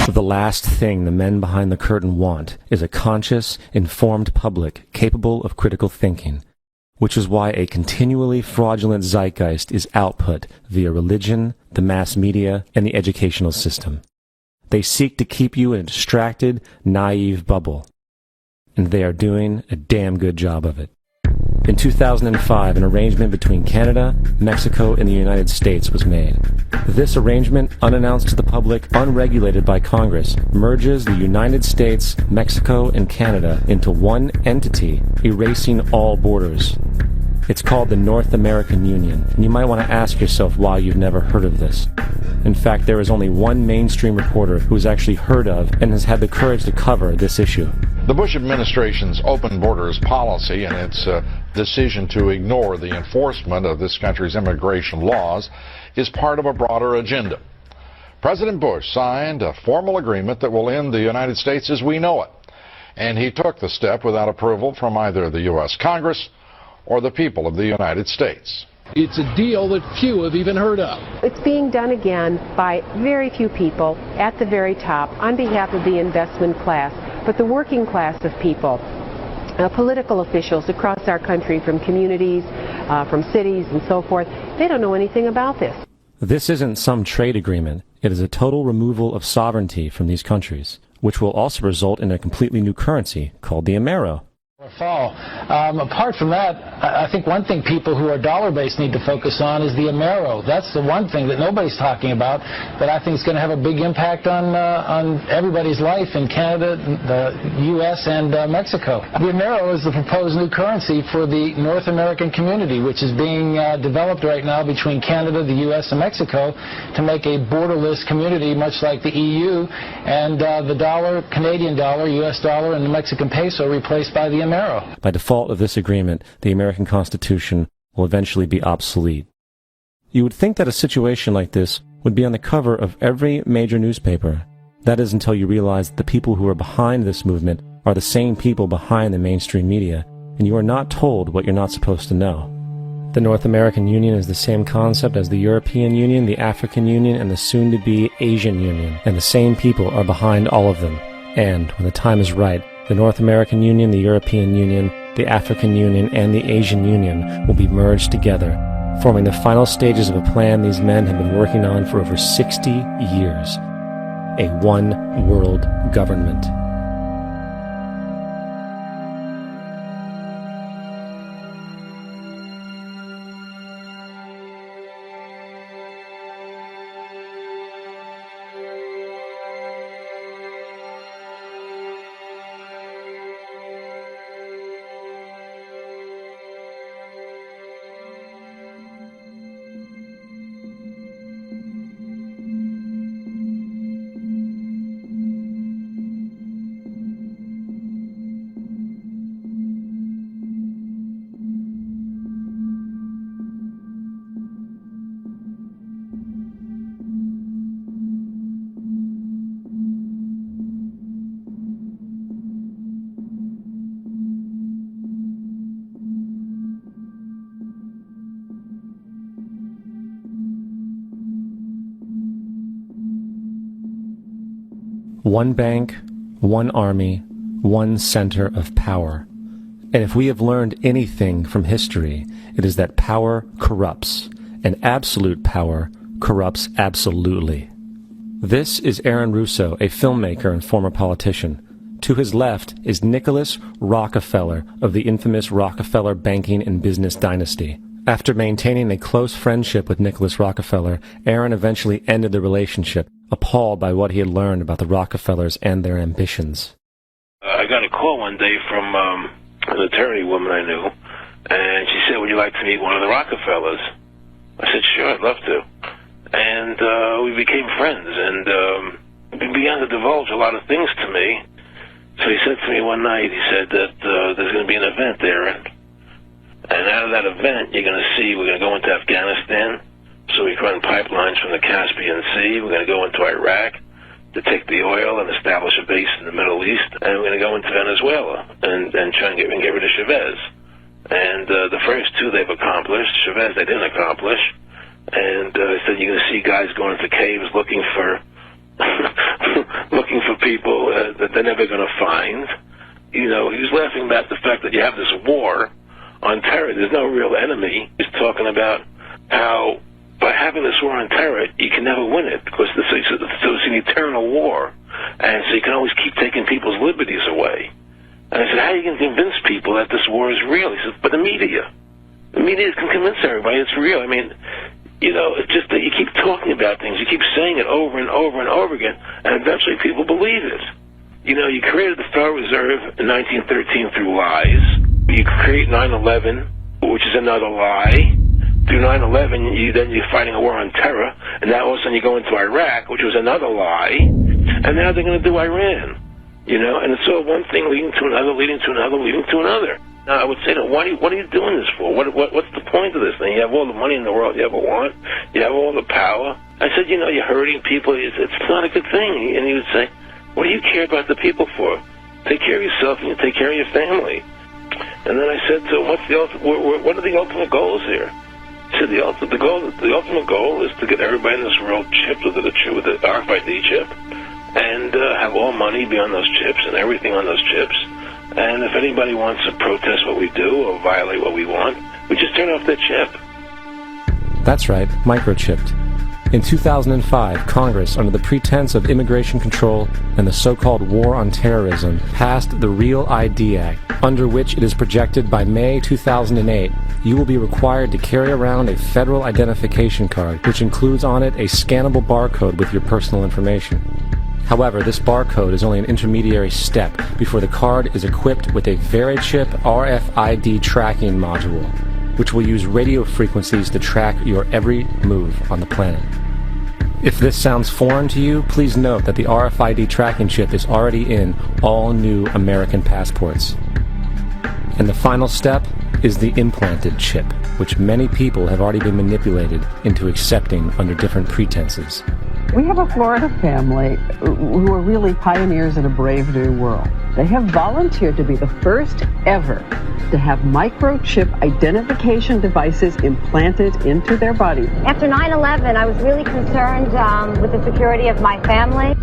Speaker 6: The last thing the men behind the curtain want is a conscious, informed public capable of critical thinking, which is why a continually fraudulent zeitgeist is output via religion, the mass media, and the educational system. They seek to keep you in a distracted, naive bubble, and they are doing a damn good job of it. In 2005, an arrangement between Canada, Mexico, and the United States was made. This arrangement, unannounced to the public, unregulated by Congress, merges the United States, Mexico, and Canada into one entity, erasing all borders. It's called the North American Union, and you might want to ask yourself why you've never heard of this. In fact, there is only one mainstream reporter who has actually heard of and has had the courage to cover this issue.
Speaker 15: The Bush administration's open borders policy and its decision to ignore the enforcement of this country's immigration laws is part of a broader agenda. President Bush signed a formal agreement that will end the United States as we know it, and he took the step without approval from either the U.S. Congress or the people of the United States.
Speaker 2: It's a deal that few have even heard of.
Speaker 16: It's being done again by very few people at the very top on behalf of the investment class, but the working class of people, political officials across our country, from communities, from cities and so forth, they don't know anything about this.
Speaker 6: This isn't some trade agreement. It is a total removal of sovereignty from these countries, which will also result in a completely new currency called the Amero.
Speaker 17: Fall. Apart from that, I think one thing people who are dollar-based need to focus on is the Amero. That's the one thing that nobody's talking about that I think is going to have a big impact on everybody's life in Canada, the U.S., and Mexico. The Amero is the proposed new currency for the North American community, which is being developed right now between Canada, the U.S., and Mexico to make a borderless community, much like the EU, and the dollar, Canadian dollar, U.S. dollar, and the Mexican peso replaced by the Amero.
Speaker 6: By default of this agreement, the American Constitution will eventually be obsolete. You would think that a situation like this would be on the cover of every major newspaper. That is until you realize that the people who are behind this movement are the same people behind the mainstream media, and you are not told what you're not supposed to know. The North American Union is the same concept as the European Union, the African Union, and the soon-to-be Asian Union, and the same people are behind all of them. And, when the time is right, the North American Union, the European Union, the African Union, and the Asian Union will be merged together, forming the final stages of a plan these men have been working on for over 60 years. A one-world government. One bank, one army, one center of power. And if we have learned anything from history, it is that power corrupts, and absolute power corrupts absolutely. This is Aaron Russo, a filmmaker and former politician. To his left is Nicholas Rockefeller of the infamous Rockefeller banking and business dynasty. After maintaining a close friendship with Nicholas Rockefeller, Aaron eventually ended the relationship, appalled by what he had learned about the Rockefellers and their ambitions.
Speaker 3: I got a call one day from an attorney woman I knew, and she said, "Would you like to meet one of the Rockefellers?" I said, "Sure, I'd love to." And we became friends, and he began to divulge a lot of things to me. So he said to me one night, he said that there's going to be an event there, and out of that event, you're going to see, we're going to go into Afghanistan, so we can run pipelines from the Caspian Sea. We're going to go into Iraq to take the oil and establish a base in the Middle East, and we're going to go into Venezuela and try and get rid of Chavez. And the first two they've accomplished. Chavez they didn't accomplish. And he said you're going to see guys going into caves looking for people that they're never going to find. You know, he was laughing about the fact that you have this war on terror. There's no real enemy. He's talking about how by having this war on terror, you can never win it because so it's an eternal war. And so you can always keep taking people's liberties away. And I said, how are you going to convince people that this war is real? He said, but the media can convince everybody it's real. I mean, you know, it's just that you keep talking about things. You keep saying it over and over and over again, and eventually people believe it. You know, you created the Federal Reserve in 1913 through lies. You create 9/11, which is another lie. Through 9/11, then you're fighting a war on terror, and now all of a sudden you go into Iraq, which was another lie, and now they're going to do Iran. You know, and it's all one thing leading to another, leading to another, leading to another. Now, I would say to them, what are you doing this for? What's the point of this thing? You have all the money in the world you ever want. You have all the power. I said, you know, you're hurting people. It's not a good thing. And he would say, what do you care about the people for? Take care of yourself and you take care of your family. And then I said to him, what are the ultimate goals here? He said, the ultimate goal is to get everybody in this world chipped with the RFID chip and have all money be on those chips and everything on those chips. And if anybody wants to protest what we do or violate what we want, we just turn off their chip.
Speaker 6: That's right, microchipped. In 2005, Congress, under the pretense of immigration control and the so-called war on terrorism, passed the Real ID Act, under which it is projected by May 2008, you will be required to carry around a federal identification card, which includes on it a scannable barcode with your personal information. However, this barcode is only an intermediary step before the card is equipped with a Verichip RFID tracking module, which will use radio frequencies to track your every move on the planet. If this sounds foreign to you, please note that the RFID tracking chip is already in all new American passports. And the final step is the implanted chip, which many people have already been manipulated into accepting under different pretenses.
Speaker 7: We have a Florida family who are really pioneers in a brave new world. They have volunteered to be the first ever to have microchip identification devices implanted into their body.
Speaker 13: After 9/11, I was really concerned with the security of my family.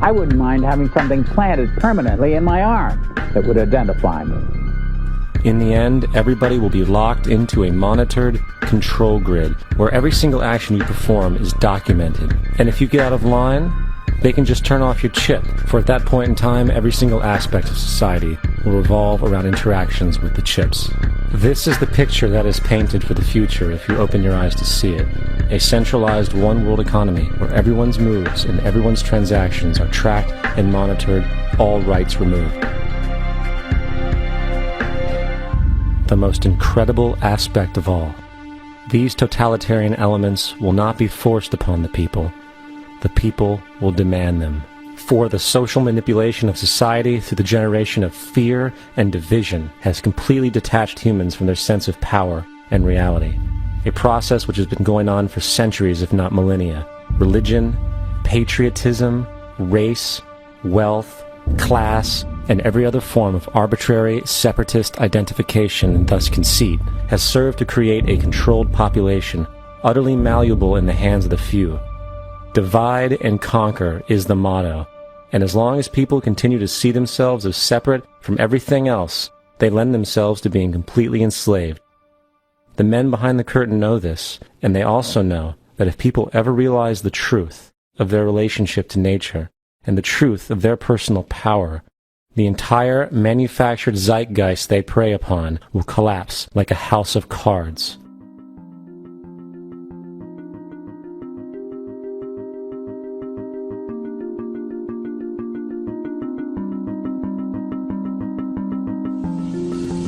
Speaker 18: I wouldn't mind having something planted permanently in my arm that would identify me.
Speaker 6: In the end, everybody will be locked into a monitored control grid where every single action you perform is documented. And if you get out of line, they can just turn off your chip, for at that point in time, every single aspect of society will revolve around interactions with the chips. This is the picture that is painted for the future if you open your eyes to see it. A centralized one-world economy where everyone's moves and everyone's transactions are tracked and monitored, all rights removed. The most incredible aspect of all. These totalitarian elements will not be forced upon the people. The people will demand them. For the social manipulation of society through the generation of fear and division has completely detached humans from their sense of power and reality. A process which has been going on for centuries, if not millennia. Religion, patriotism, race, wealth, class, and every other form of arbitrary, separatist identification and thus conceit has served to create a controlled population, utterly malleable in the hands of the few. Divide and conquer is the motto, And as long as people continue to see themselves as separate from everything else, they lend themselves to being completely enslaved. The men behind the curtain know this, and they also know that if people ever realize the truth of their relationship to nature and the truth of their personal power, the entire manufactured zeitgeist they prey upon will collapse like a house of cards.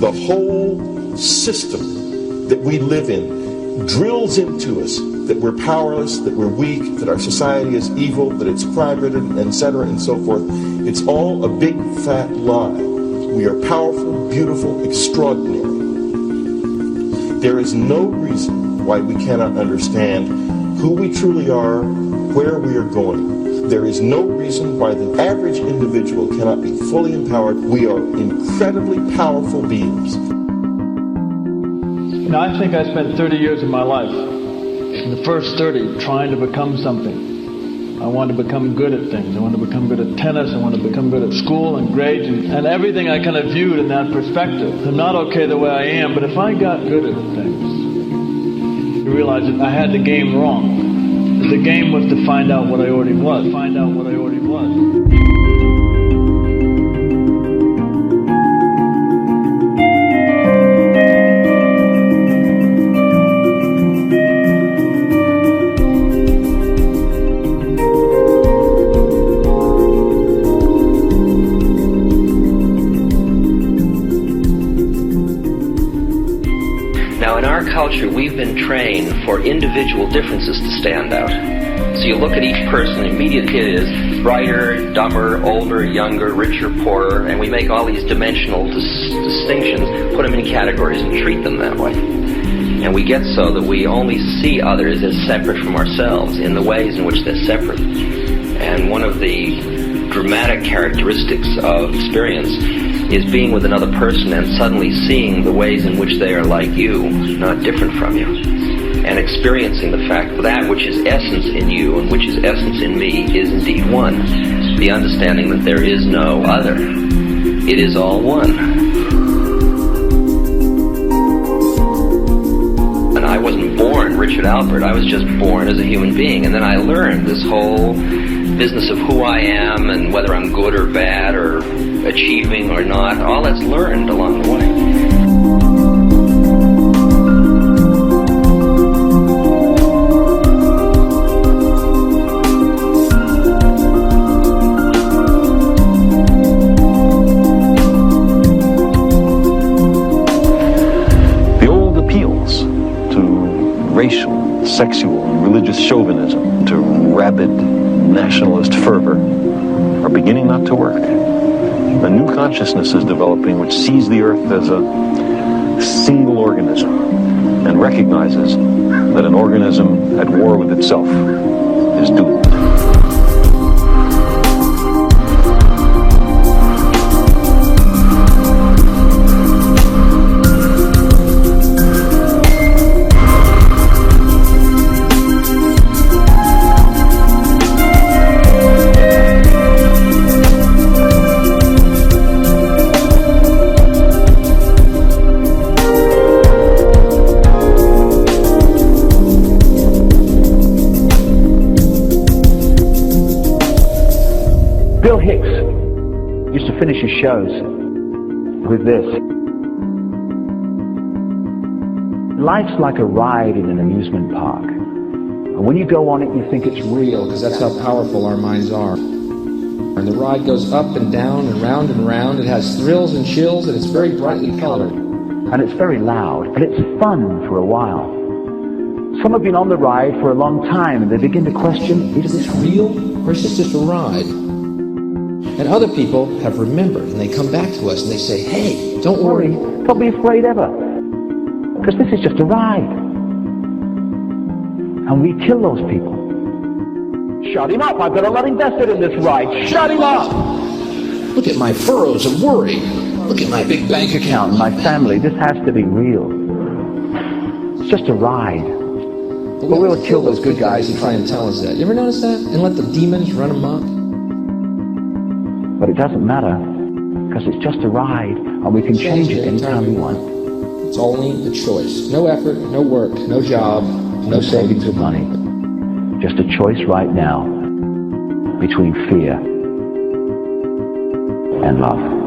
Speaker 8: The whole system that we live in drills into us that we're powerless, that we're weak, that our society is evil, that it's crime-ridden, etc., and so forth. It's all a big fat lie. We are powerful, beautiful, extraordinary. There is no reason why we cannot understand who we truly are, where we are going. There is no reason why the average individual cannot be fully empowered. We are incredibly powerful beings.
Speaker 14: You know, I think I spent 30 years of my life, in the first 30, trying to become something. I wanted to become good at things. I wanted to become good at tennis. I wanted to become good at school and grades and everything I kind of viewed in that perspective. I'm not okay the way I am, but if I got good at things, you realize that I had the game wrong. The game was to find out what I already was. Find out what I already was.
Speaker 19: Now, in our culture, we've been trained for individual differences to stand out. So you look at each person, immediately it is brighter, dumber, older, younger, richer, poorer, and we make all these dimensional distinctions, put them in categories and treat them that way. And we get so that we only see others as separate from ourselves in the ways in which they're separate. And one of the dramatic characteristics of experience is being with another person and suddenly seeing the ways in which they are like you, not different from you, and experiencing the fact that that which is essence in you and which is essence in me is indeed one. The understanding that there is no other. It is all one. And I wasn't born Richard Albert, I was just born as a human being. And then I learned this whole business of who I am and whether I'm good or bad or achieving or not. All that's learned along the way.
Speaker 20: Racial, sexual, and religious chauvinism to rabid nationalist fervor are beginning not to work. A new consciousness is developing which sees the earth as a single organism and recognizes that an organism at war with itself is doomed.
Speaker 18: Finish his shows with this. Life's like a ride in an amusement park. And when you go on it, you think it's real, because that's how powerful our minds are. And the ride goes up and down and round and round. It has thrills and chills, and it's very brightly colored. And it's very loud, but it's fun for a while. Some have been on the ride for a long time, and they begin to question, is this real, or is this just a ride? And other people have remembered, and they come back to us and they say, hey, don't worry, don't be afraid ever, because this is just a ride. And we kill those people. Shut him up, I've got a lot invested in this ride. Shut him up! Look at my furrows of worry. Look at my big bank account and my family. This has to be real. It's just a ride. But we'll kill those good guys who try and tell us that. You ever notice that? And let the demons run amok? But it doesn't matter, because it's just a ride, and we can change it anytime we want.
Speaker 5: It's only a choice. No effort, no work, no job, no savings of money.
Speaker 18: Just a choice right now between fear and love.